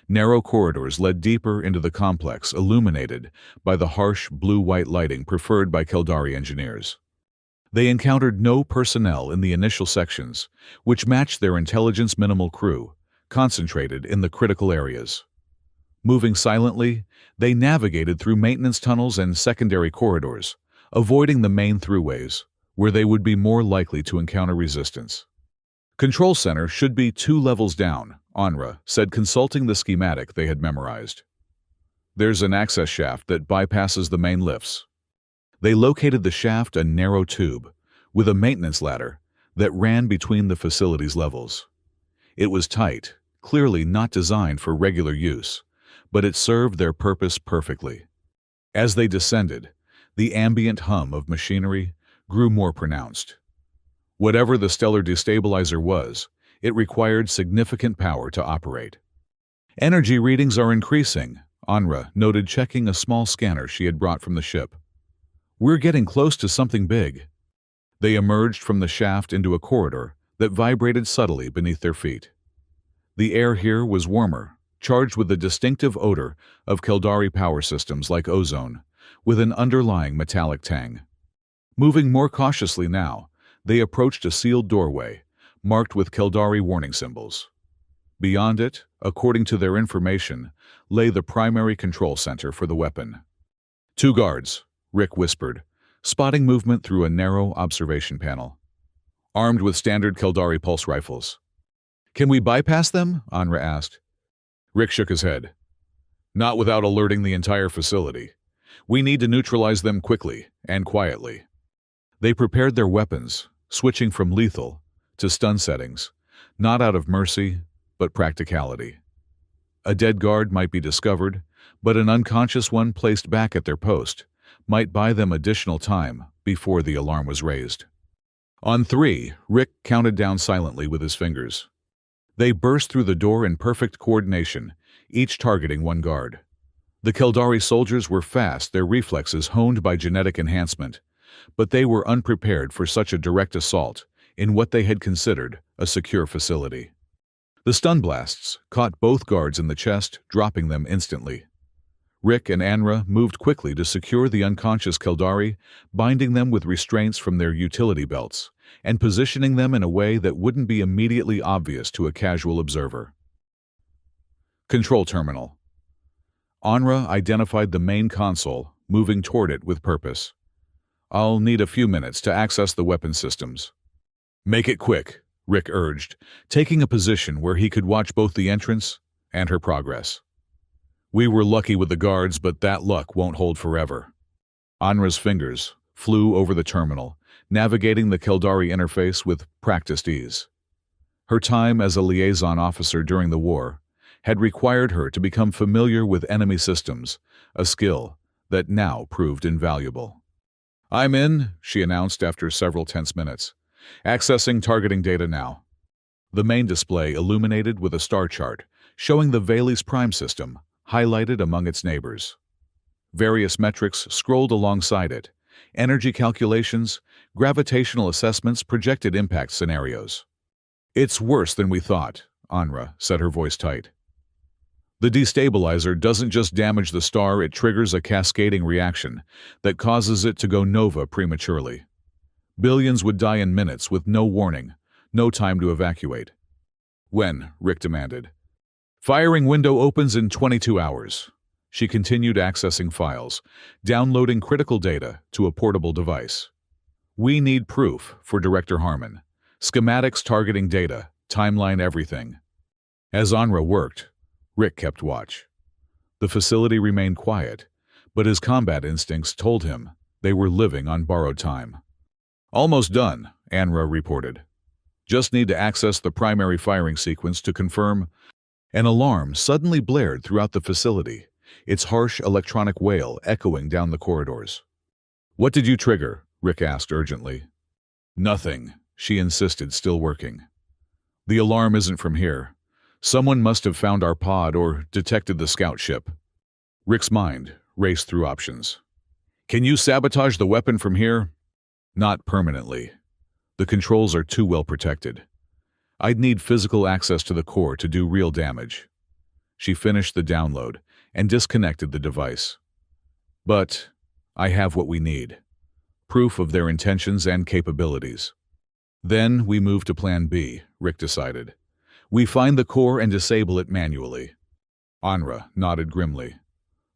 Narrow corridors led deeper into the complex, illuminated by the harsh blue-white lighting preferred by Keldari engineers. They encountered no personnel in the initial sections, which matched their intelligence-minimal crew, concentrated in the critical areas. Moving silently, they navigated through maintenance tunnels and secondary corridors, avoiding the main throughways, where they would be more likely to encounter resistance. "Control center should be 2 levels down," Onra said, consulting the schematic they had memorized. "There's an access shaft that bypasses the main lifts." They located the shaft, a narrow tube, with a maintenance ladder that ran between the facility's levels. It was tight, clearly not designed for regular use, but it served their purpose perfectly. As they descended, the ambient hum of machinery grew more pronounced. Whatever the stellar destabilizer was, it required significant power to operate. "Energy readings are increasing," Onra noted, checking a small scanner she had brought from the ship. "We're getting close to something big." They emerged from the shaft into a corridor that vibrated subtly beneath their feet. The air here was warmer, charged with the distinctive odor of Keldari power systems like ozone, with an underlying metallic tang. Moving more cautiously now, they approached a sealed doorway, marked with Keldari warning symbols. Beyond it, according to their information, lay the primary control center for the weapon. "2 guards," Rick whispered, spotting movement through a narrow observation panel. "Armed with standard Keldari pulse rifles." "Can we bypass them?" Onra asked. Rick shook his head. "Not without alerting the entire facility. We need to neutralize them quickly and quietly." They prepared their weapons, switching from lethal to stun settings, not out of mercy, but practicality. A dead guard might be discovered, but an unconscious one placed back at their post might buy them additional time before the alarm was raised. On 3, Rick counted down silently with his fingers. They burst through the door in perfect coordination, each targeting 1 guard. The Keldari soldiers were fast, their reflexes honed by genetic enhancement, but they were unprepared for such a direct assault in what they had considered a secure facility. The stun blasts caught both guards in the chest, dropping them instantly. Rick and Anra moved quickly to secure the unconscious Keldari, binding them with restraints from their utility belts, and positioning them in a way that wouldn't be immediately obvious to a casual observer. Control Terminal. Anra identified the main console, moving toward it with purpose. "I'll need a few minutes to access the weapon systems." "Make it quick," Rick urged, taking a position where he could watch both the entrance and her progress. "We were lucky with the guards, but that luck won't hold forever." Anra's fingers flew over the terminal, navigating the Keldari interface with practiced ease. Her time as a liaison officer during the war had required her to become familiar with enemy systems, a skill that now proved invaluable. "I'm in," she announced after several tense minutes. "Accessing targeting data now." The main display illuminated with a star chart, showing the Vales Prime system, highlighted among its neighbors. Various metrics scrolled alongside it: energy calculations, gravitational assessments, projected impact scenarios. "It's worse than we thought," Anra said, her voice tight. "The destabilizer doesn't just damage the star, it triggers a cascading reaction that causes it to go nova prematurely. Billions would die in minutes with no warning, no time to evacuate." "When?" Rick demanded. "Firing window opens in 22 hours. She continued accessing files, downloading critical data to a portable device. "We need proof for Director Harmon. Schematics, targeting data, timeline, everything." As Anra worked, Rick kept watch. The facility remained quiet, but his combat instincts told him they were living on borrowed time. "Almost done," Anra reported. "Just need to access the primary firing sequence to confirm." An alarm suddenly blared throughout the facility, its harsh electronic wail echoing down the corridors. "What did you trigger?" Rick asked urgently. "Nothing," she insisted, still working. "The alarm isn't from here. Someone must have found our pod or detected the scout ship." Rick's mind raced through options. "Can you sabotage the weapon from here?" "Not permanently. The controls are too well protected. I'd need physical access to the core to do real damage." She finished the download and disconnected the device. "But I have what we need. Proof of their intentions and capabilities." "Then we move to Plan B," Rick decided. "We find the core and disable it manually." Anra nodded grimly.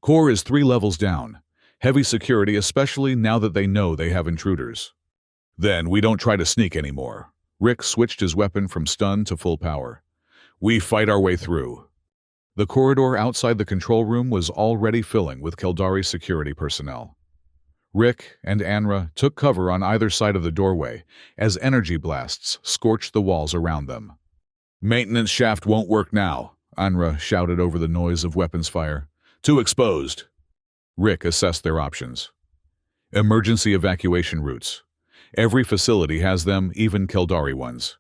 "Core is 3 levels down. Heavy security, especially now that they know they have intruders." "Then we don't try to sneak anymore." Rick switched his weapon from stun to full power. "We fight our way through." The corridor outside the control room was already filling with Keldari security personnel. Rick and Anra took cover on either side of the doorway as energy blasts scorched the walls around them. "Maintenance shaft won't work now," Anra shouted over the noise of weapons fire. "Too exposed." Rick assessed their options. "Emergency evacuation routes. Every facility has them, even Keldari ones.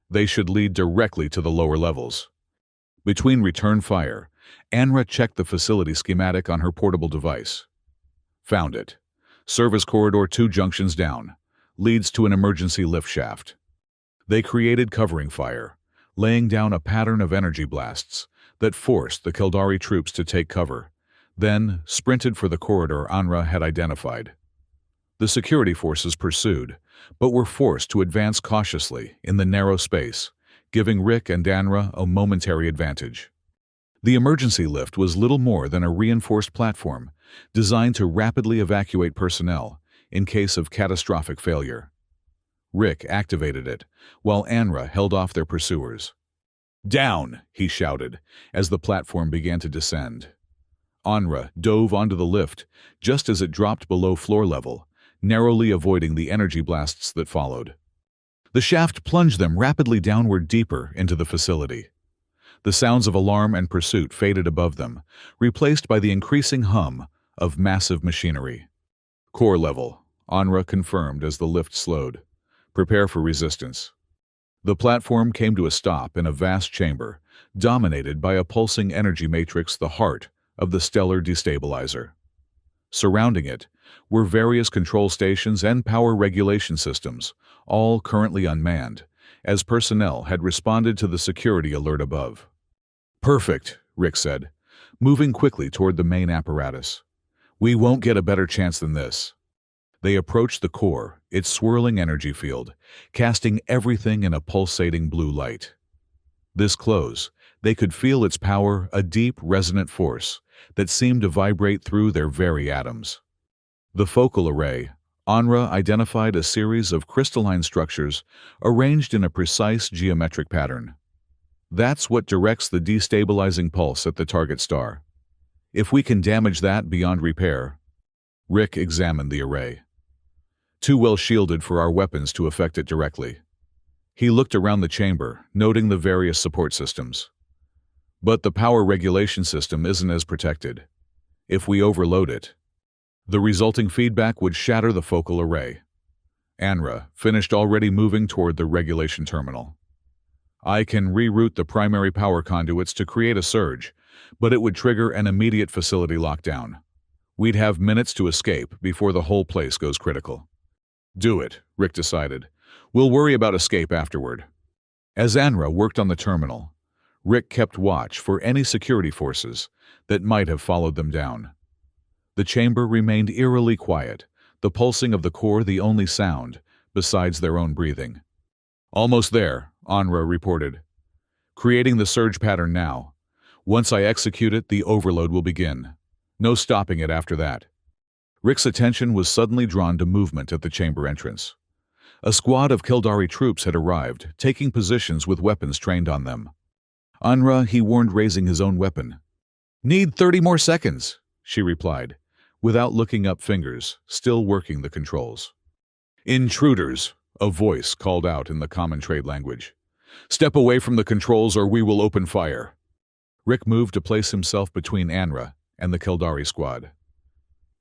They should lead directly to the lower levels." Between return fire, Anra checked the facility schematic on her portable device. Found it. Service corridor 2 junctions down. Leads to an emergency lift shaft. They created covering fire, laying down a pattern of energy blasts that forced the Keldari troops to take cover, then sprinted for the corridor Anra had identified. The security forces pursued, but were forced to advance cautiously in the narrow space, giving Rick and Anra a momentary advantage. The emergency lift was little more than a reinforced platform designed to rapidly evacuate personnel in case of catastrophic failure. Rick activated it, while Anra held off their pursuers. "Down!" he shouted as the platform began to descend. Anra dove onto the lift just as it dropped below floor level, narrowly avoiding the energy blasts that followed. The shaft plunged them rapidly downward, deeper into the facility. The sounds of alarm and pursuit faded above them, replaced by the increasing hum of massive machinery. "Core level," Anra confirmed as the lift slowed. "Prepare for resistance." The platform came to a stop in a vast chamber, dominated by a pulsing energy matrix, the heart of the stellar destabilizer. Surrounding it were various control stations and power regulation systems, all currently unmanned, as personnel had responded to the security alert above. "Perfect," Rick said, moving quickly toward the main apparatus. "We won't get a better chance than this." They approached the core, its swirling energy field, casting everything in a pulsating blue light. This close, they could feel its power, a deep, resonant force that seemed to vibrate through their very atoms. The focal array, Anra identified a series of crystalline structures arranged in a precise geometric pattern. That's what directs the destabilizing pulse at the target star. If we can damage that beyond repair... Rick examined the array. Too well shielded for our weapons to affect it directly. He looked around the chamber, noting the various support systems. But the power regulation system isn't as protected. If we overload it, the resulting feedback would shatter the focal array. Anra finished already moving toward the regulation terminal. I can reroute the primary power conduits to create a surge, but it would trigger an immediate facility lockdown. We'd have minutes to escape before the whole place goes critical. Do it, Rick decided. We'll worry about escape afterward. As Anra worked on the terminal, Rick kept watch for any security forces that might have followed them down. The chamber remained eerily quiet, the pulsing of the core the only sound, besides their own breathing. Almost there, Anra reported. Creating the surge pattern now. Once I execute it, the overload will begin. No stopping it after that. Rick's attention was suddenly drawn to movement at the chamber entrance. A squad of Kildari troops had arrived, taking positions with weapons trained on them. Anra, he warned, raising his own weapon. "Need 30 more seconds," she replied, without looking up, fingers still working the controls. "Intruders," a voice called out in the common trade language. "Step away from the controls or we will open fire." Rick moved to place himself between Anra and the Kildari squad.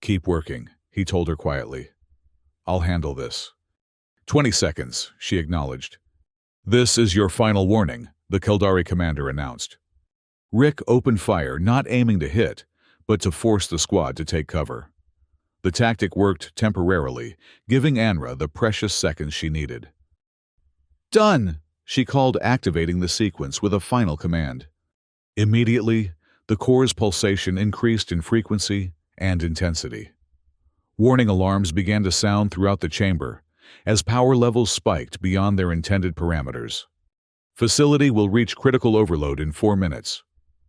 "Keep working," he told her quietly. "I'll handle this." 20 seconds, she acknowledged. "This is your final warning," the Kildari commander announced. Rick opened fire, not aiming to hit, but to force the squad to take cover. The tactic worked temporarily, giving Anra the precious seconds she needed. "Done!" she called, activating the sequence with a final command. Immediately, the core's pulsation increased in frequency and intensity. Warning alarms began to sound throughout the chamber as power levels spiked beyond their intended parameters. "Facility will reach critical overload in 4 minutes,"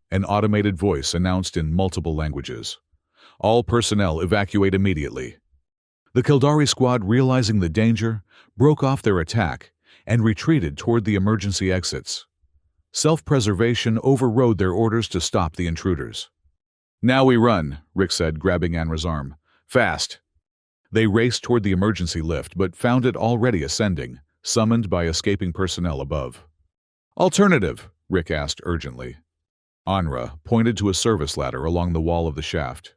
an automated voice announced in multiple languages. "All personnel evacuate immediately." The Kildari squad, realizing the danger, broke off their attack and retreated toward the emergency exits. Self-preservation overrode their orders to stop the intruders. "Now we run," Rick said, grabbing Anra's arm. "Fast." They raced toward the emergency lift, but found it already ascending, summoned by escaping personnel above. "Alternative?" Rick asked urgently. Anra pointed to a service ladder along the wall of the shaft.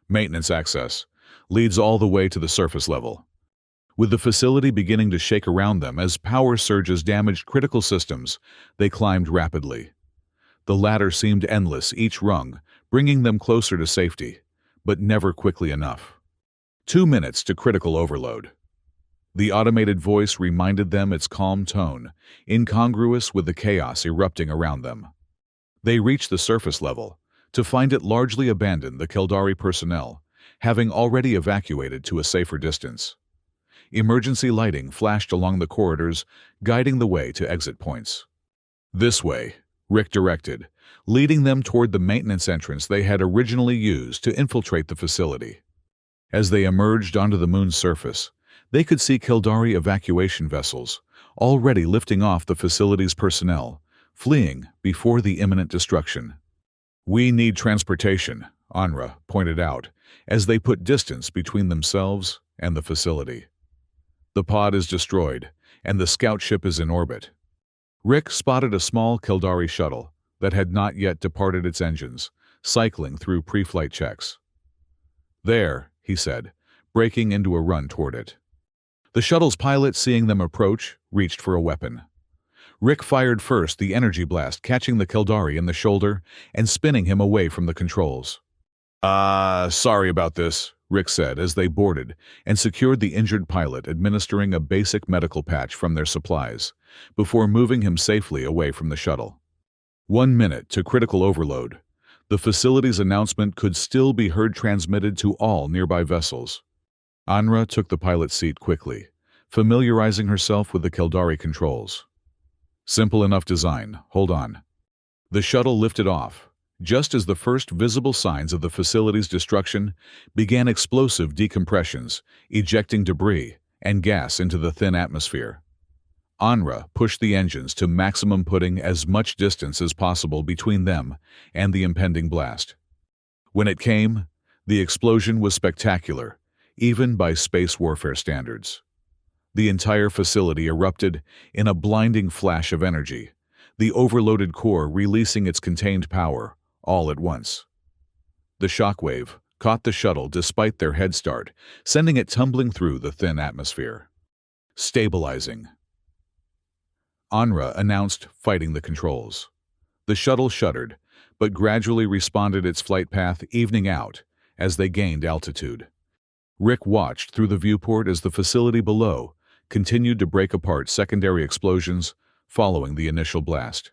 "Maintenance access. Leads all the way to the surface level." With the facility beginning to shake around them as power surges damaged critical systems, they climbed rapidly. The ladder seemed endless, each rung bringing them closer to safety, but never quickly enough. 2 minutes to critical overload. The automated voice reminded them, its calm tone incongruous with the chaos erupting around them. They reached the surface level, to find it largely abandoned, the Kildari personnel having already evacuated to a safer distance. Emergency lighting flashed along the corridors, guiding the way to exit points. "This way," Rick directed, leading them toward the maintenance entrance they had originally used to infiltrate the facility. As they emerged onto the moon's surface, they could see Kildari evacuation vessels already lifting off the facility's personnel, fleeing before the imminent destruction. "We need transportation," Anra pointed out, as they put distance between themselves and the facility. "The pod is destroyed, and the scout ship is in orbit." Rick spotted a small Kildari shuttle that had not yet departed its engines, cycling through pre-flight checks. "There," he said, breaking into a run toward it. The shuttle's pilot, seeing them approach, reached for a weapon. Rick fired first, the energy blast catching the Kildari in the shoulder and spinning him away from the controls. Sorry about this," Rick said as they boarded and secured the injured pilot, administering a basic medical patch from their supplies, before moving him safely away from the shuttle. 1 minute to critical overload. The facility's announcement could still be heard transmitted to all nearby vessels. Anra took the pilot's seat quickly, familiarizing herself with the Keldari controls. Simple enough design, hold on. The shuttle lifted off, just as the first visible signs of the facility's destruction began explosive decompressions, ejecting debris and gas into the thin atmosphere. Anra pushed the engines to maximum, putting as much distance as possible between them and the impending blast. When it came, the explosion was spectacular, even by space warfare standards. The entire facility erupted in a blinding flash of energy, the overloaded core releasing its contained power all at once. The shockwave caught the shuttle despite their head start, sending it tumbling through the thin atmosphere. Stabilizing. Anra announced, fighting the controls. The shuttle shuddered, but gradually responded, its flight path evening out as they gained altitude. Rick watched through the viewport as the facility below continued to break apart, secondary explosions following the initial blast.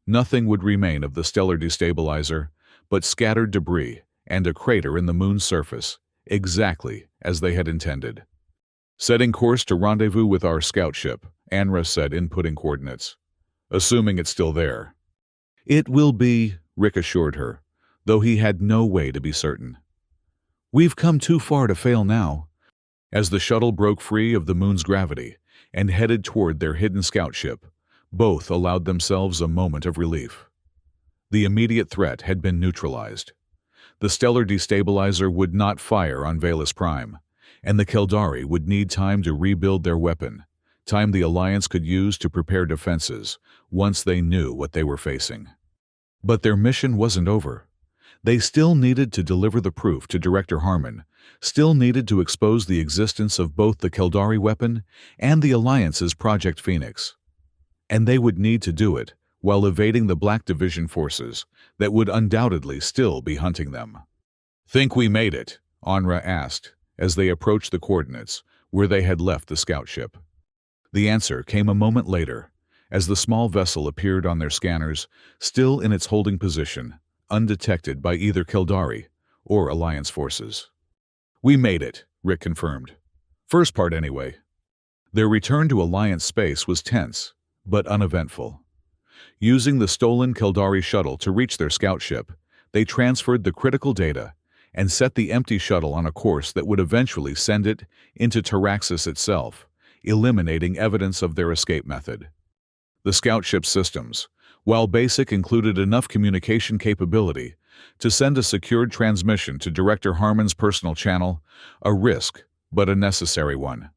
Nothing would remain of the stellar destabilizer but scattered debris and a crater in the moon's surface, exactly as they had intended. Setting course to rendezvous with our scout ship, Anra said, inputting coordinates. Assuming it's still there. It will be, Rick assured her, though he had no way to be certain. We've come too far to fail now. As the shuttle broke free of the moon's gravity and headed toward their hidden scout ship, both allowed themselves a moment of relief. The immediate threat had been neutralized. The stellar destabilizer would not fire on Valus Prime, and the Keldari would need time to rebuild their weapon, time the Alliance could use to prepare defenses once they knew what they were facing. But their mission wasn't over. They still needed to deliver the proof to Director Harmon, still needed to expose the existence of both the Keldari weapon and the Alliance's Project Phoenix. And they would need to do it while evading the Black Division forces that would undoubtedly still be hunting them. Think we made it? Anra asked as they approached the coordinates where they had left the scout ship. The answer came a moment later, as the small vessel appeared on their scanners, still in its holding position, undetected by either Keldari or Alliance forces. We made it, Rick confirmed. First part anyway. Their return to Alliance space was tense, but uneventful. Using the stolen Keldari shuttle to reach their scout ship, they transferred the critical data and set the empty shuttle on a course that would eventually send it into Taraxis itself, eliminating evidence of their escape method. The scout ship's systems, while basic, included enough communication capability to send a secured transmission to Director Harmon's personal channel, a risk, but a necessary one.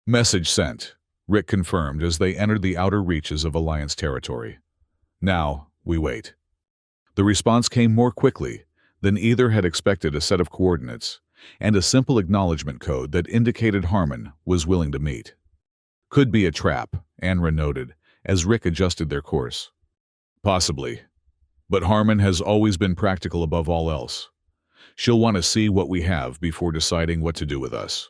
Message sent, Rick confirmed as they entered the outer reaches of Alliance territory. Now, we wait. The response came more quickly than either had expected, a set of coordinates and a simple acknowledgement code that indicated Harmon was willing to meet. Could be a trap, Anra noted, as Rick adjusted their course. Possibly. But Harmon has always been practical above all else. She'll want to see what we have before deciding what to do with us.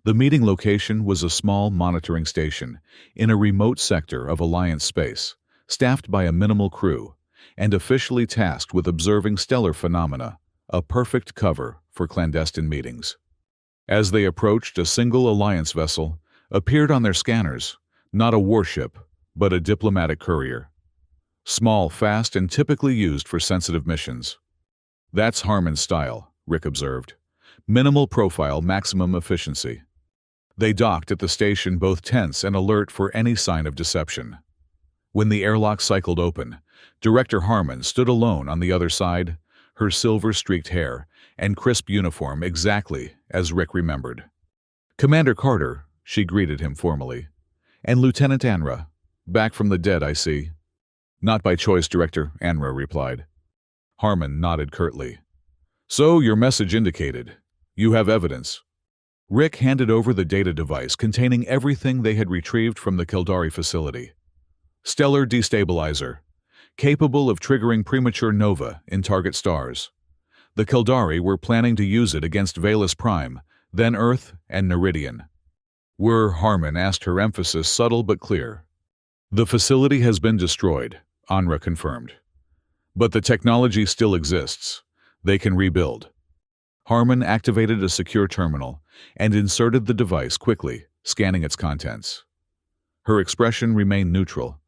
The meeting location was a small monitoring station in a remote sector of Alliance space, staffed by a minimal crew, and officially tasked with observing stellar phenomena, a perfect cover for clandestine meetings. As they approached, a single Alliance vessel appeared on their scanners, not a warship, but a diplomatic courier. Small, fast, and typically used for sensitive missions. That's Harmon's style, Rick observed. Minimal profile, maximum efficiency. They docked at the station, both tense and alert for any sign of deception. When the airlock cycled open, Director Harmon stood alone on the other side, her silver-streaked hair and crisp uniform exactly as Rick remembered. Commander Carter, she greeted him formally. And Lieutenant Anra, back from the dead, I see. Not by choice, Director, Anra replied. Harmon nodded curtly. So your message indicated. You have evidence. Rick handed over the data device containing everything they had retrieved from the Keldari facility. Stellar destabilizer, capable of triggering premature nova in target stars. The Kildari were planning to use it against Valus Prime, then Earth and Neridian. Harmon asked, her emphasis subtle but clear. The facility has been destroyed, Anra confirmed. But the technology still exists. They can rebuild. Harmon activated a secure terminal and inserted the device quickly, scanning its contents. Her expression remained neutral,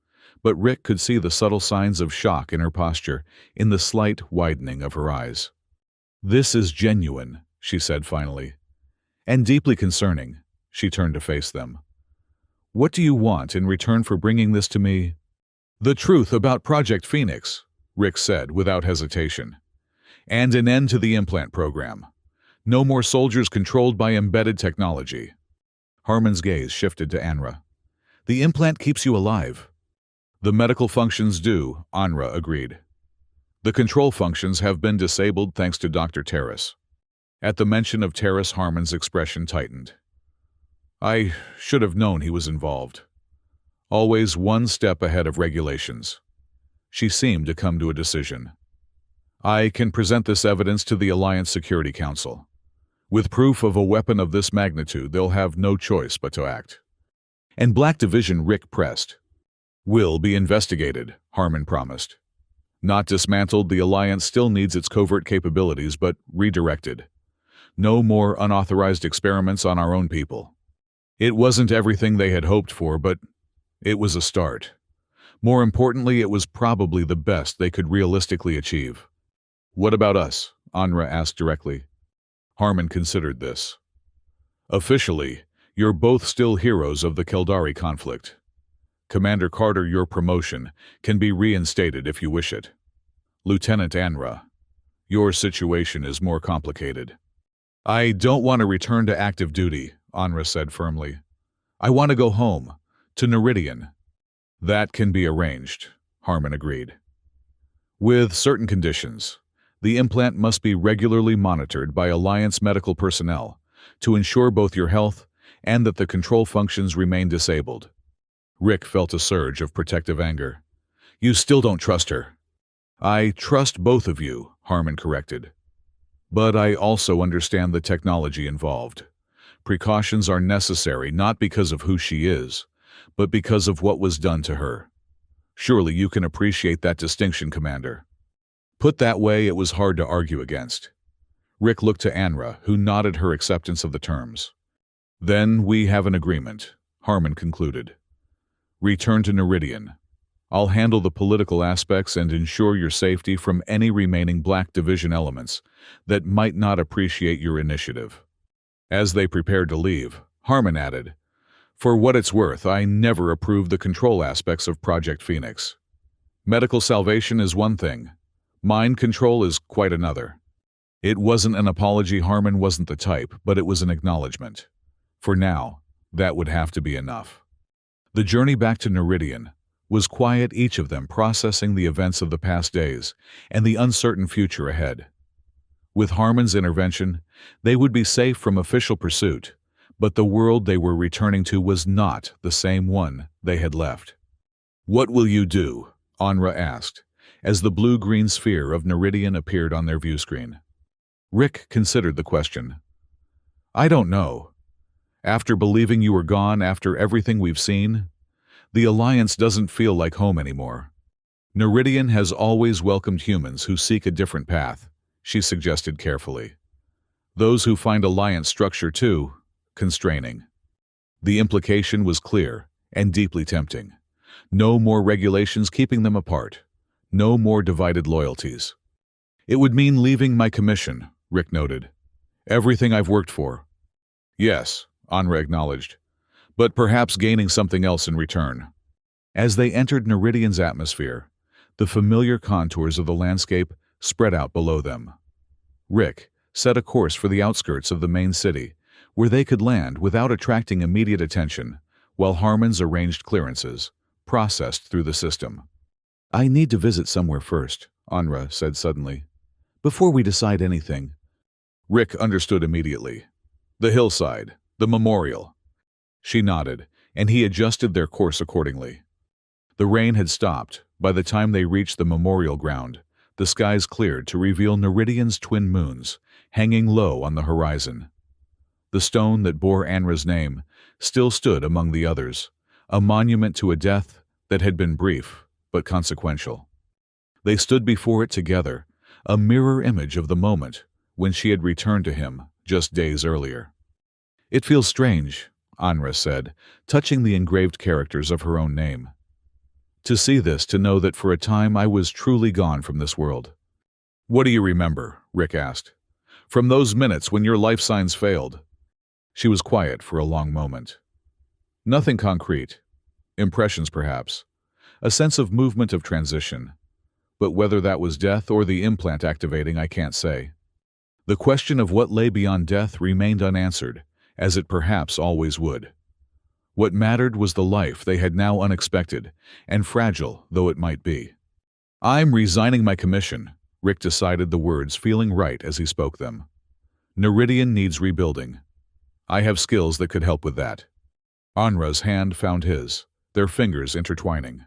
but Rick could see the subtle signs of shock in her posture, in the slight widening of her eyes. "This is genuine," she said finally. "And deeply concerning." She turned to face them. "What do you want in return for bringing this to me?" "The truth about Project Phoenix," Rick said without hesitation. "And an end to the implant program. No more soldiers controlled by embedded technology." Harmon's gaze shifted to Anra. "The implant keeps you alive." "The medical functions do," Anra agreed. "The control functions have been disabled thanks to Dr. Terrace." At the mention of Terrace, Harmon's expression tightened. "I should have known he was involved. Always one step ahead of regulations." She seemed to come to a decision. "I can present this evidence to the Alliance Security Council. With proof of a weapon of this magnitude, they'll have no choice but to act." "And Black Division," Rick pressed. "Will be investigated," Harmon promised. "Not dismantled, the Alliance still needs its covert capabilities, but redirected. No more unauthorized experiments on our own people." It wasn't everything they had hoped for, but it was a start. More importantly, it was probably the best they could realistically achieve. "What about us?" Anra asked directly. Harmon considered this. "Officially, you're both still heroes of the Kildari conflict. Commander Carter, your promotion can be reinstated if you wish it. Lieutenant Anra, your situation is more complicated." "I don't want to return to active duty," Anra said firmly. "I want to go home, to Neridian." "That can be arranged," Harmon agreed. "With certain conditions. The implant must be regularly monitored by Alliance medical personnel to ensure both your health and that the control functions remain disabled." Rick felt a surge of protective anger. "You still don't trust her." "I trust both of you," Harmon corrected. "But I also understand the technology involved. Precautions are necessary not because of who she is, but because of what was done to her. Surely you can appreciate that distinction, Commander." Put that way, it was hard to argue against. Rick looked to Anra, who nodded her acceptance of the terms. "Then we have an agreement," Harmon concluded. "Return to Neridian. I'll handle the political aspects and ensure your safety from any remaining Black Division elements that might not appreciate your initiative." As they prepared to leave, Harmon added, "For what it's worth, I never approved the control aspects of Project Phoenix. Medical salvation is one thing. Mind control is quite another." It wasn't an apology, Harmon wasn't the type, but it was an acknowledgement. For now, that would have to be enough. The journey back to Neridian was quiet, each of them processing the events of the past days and the uncertain future ahead. With Harmon's intervention, they would be safe from official pursuit, but the world they were returning to was not the same one they had left. "What will you do?" Anra asked, as the blue-green sphere of Neridian appeared on their view screen. Rick considered the question. "I don't know. After believing you were gone, after everything we've seen, the Alliance doesn't feel like home anymore. Neridian has always welcomed humans who seek a different path," she suggested carefully. "Those who find Alliance structure too constraining." The implication was clear and deeply tempting. No more regulations keeping them apart. No more divided loyalties. "It would mean leaving my commission," Rick noted. "Everything I've worked for." "Yes," Anra acknowledged, "but perhaps gaining something else in return." As they entered Neridian's atmosphere, the familiar contours of the landscape spread out below them. Rick set a course for the outskirts of the main city, where they could land without attracting immediate attention, while Harmon's arranged clearances processed through the system. "I need to visit somewhere first," Anra said suddenly. "Before we decide anything." Rick understood immediately. "The hillside, the memorial." She nodded, and he adjusted their course accordingly. The rain had stopped by the time they reached the memorial ground, the skies cleared to reveal Neridian's twin moons, hanging low on the horizon. The stone that bore Anra's name still stood among the others, a monument to a death that had been brief but consequential. They stood before it together, a mirror image of the moment when she had returned to him just days earlier. "It feels strange," Anra said, touching the engraved characters of her own name. "To see this, to know that for a time I was truly gone from this world." "What do you remember?" Rick asked. "From those minutes when your life signs failed?" She was quiet for a long moment. "Nothing concrete. Impressions, perhaps. A sense of movement of transition. But whether that was death or the implant activating, I can't say." The question of what lay beyond death remained unanswered, as it perhaps always would. What mattered was the life they had now, unexpected, and fragile though it might be. "I'm resigning my commission," Rick decided, the words feeling right as he spoke them. "Neridian needs rebuilding. I have skills that could help with that." Anra's hand found his, their fingers intertwining.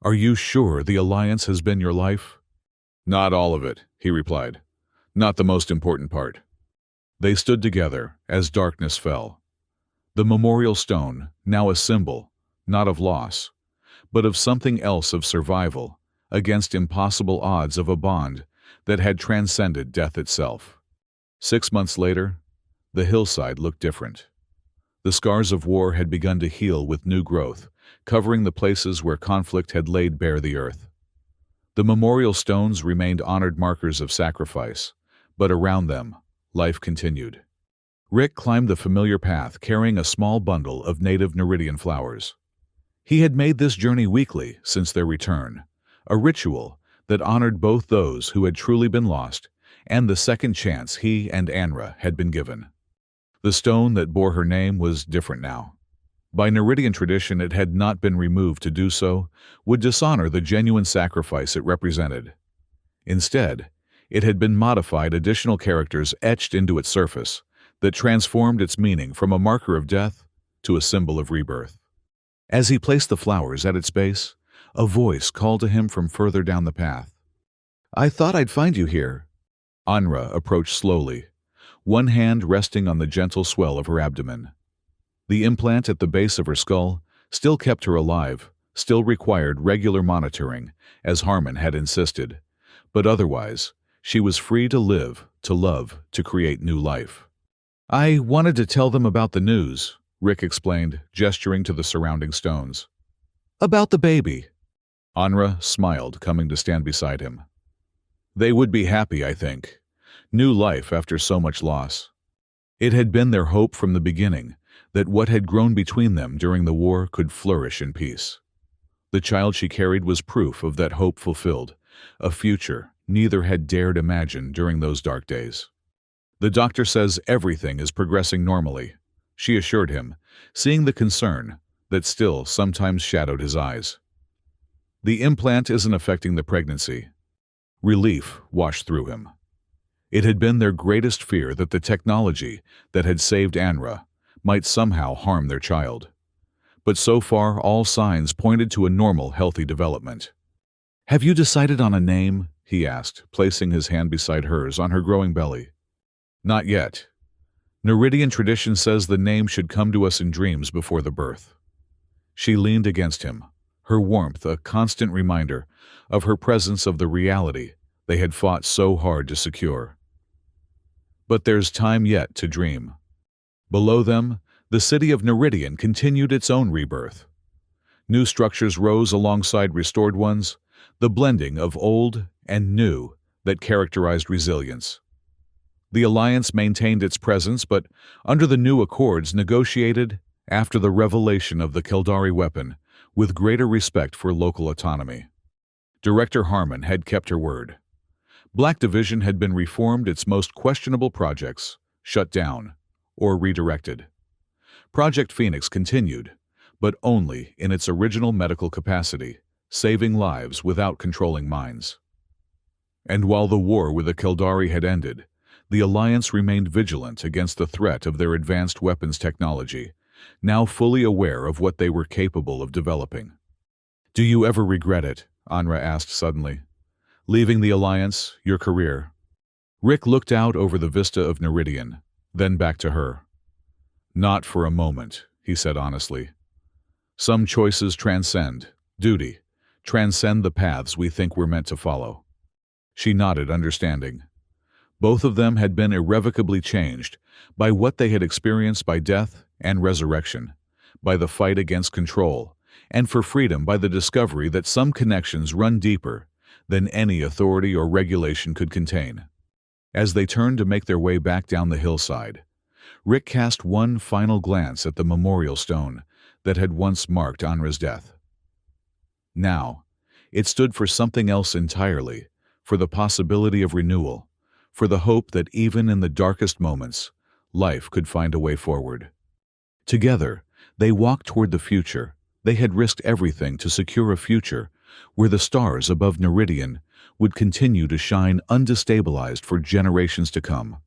"Are you sure the Alliance has been your life?" "Not all of it," he replied. "Not the most important part." They stood together as darkness fell. The memorial stone, now a symbol, not of loss, but of something else, of survival, against impossible odds of a bond that had transcended death itself. 6 months later, the hillside looked different. The scars of war had begun to heal with new growth, covering the places where conflict had laid bare the earth. The memorial stones remained honored markers of sacrifice, but around them, life continued. Rick climbed the familiar path, carrying a small bundle of native Neridian flowers. He had made this journey weekly since their return, a ritual that honored both those who had truly been lost and the second chance he and Anra had been given. The stone that bore her name was different now. By Neridian tradition, it had not been removed to do so would dishonor the genuine sacrifice it represented. Instead, it had been modified, additional characters etched into its surface that transformed its meaning from a marker of death to a symbol of rebirth. As he placed the flowers at its base, a voice called to him from further down the path. "I thought I'd find you here." Anra approached slowly, one hand resting on the gentle swell of her abdomen. The implant at the base of her skull still kept her alive, still required regular monitoring, as Harmon had insisted, but otherwise, she was free to live, to love, to create new life. "I wanted to tell them about the news," Rick explained, gesturing to the surrounding stones. "About the baby." Anra smiled, coming to stand beside him. "They would be happy, I think. New life after so much loss." It had been their hope from the beginning that what had grown between them during the war could flourish in peace. The child she carried was proof of that hope fulfilled, a future neither had dared imagine during those dark days. "The doctor says everything is progressing normally," she assured him, seeing the concern that still sometimes shadowed his eyes. "The implant isn't affecting the pregnancy." Relief washed through him. It had been their greatest fear that the technology that had saved Anra might somehow harm their child. But so far, all signs pointed to a normal, healthy development. "Have you decided on a name?" he asked, placing his hand beside hers on her growing belly. "Not yet. Neridian tradition says the name should come to us in dreams before the birth." She leaned against him, her warmth a constant reminder of her presence, of the reality they had fought so hard to secure. "But there's time yet to dream." Below them, the city of Neridian continued its own rebirth. New structures rose alongside restored ones, the blending of old and new that characterized resilience. The Alliance maintained its presence, but under the new accords negotiated, after the revelation of the Keldari weapon, with greater respect for local autonomy. Director Harmon had kept her word. Black Division had been reformed, its most questionable projects shut down or redirected. Project Phoenix continued, but only in its original medical capacity, saving lives without controlling minds. And while the war with the Keldari had ended, the Alliance remained vigilant against the threat of their advanced weapons technology, now fully aware of what they were capable of developing. "Do you ever regret it?" Anra asked suddenly. Leaving the Alliance, your career. Rick looked out over the vista of Neridian, then back to her. Not for a moment, he said honestly. Some choices transcend duty, transcend the paths we think we're meant to follow. She nodded, understanding. Both of them had been irrevocably changed by what they had experienced by death and resurrection, by the fight against control, and for freedom by the discovery that some connections run deeper than any authority or regulation could contain. As they turned to make their way back down the hillside, Rick cast one final glance at the memorial stone that had once marked Anra's death. Now, it stood for something else entirely, for the possibility of renewal, for the hope that even in the darkest moments, life could find a way forward. Together, they walked toward the future. They had risked everything to secure a future where the stars above Neridian would continue to shine undestabilized for generations to come.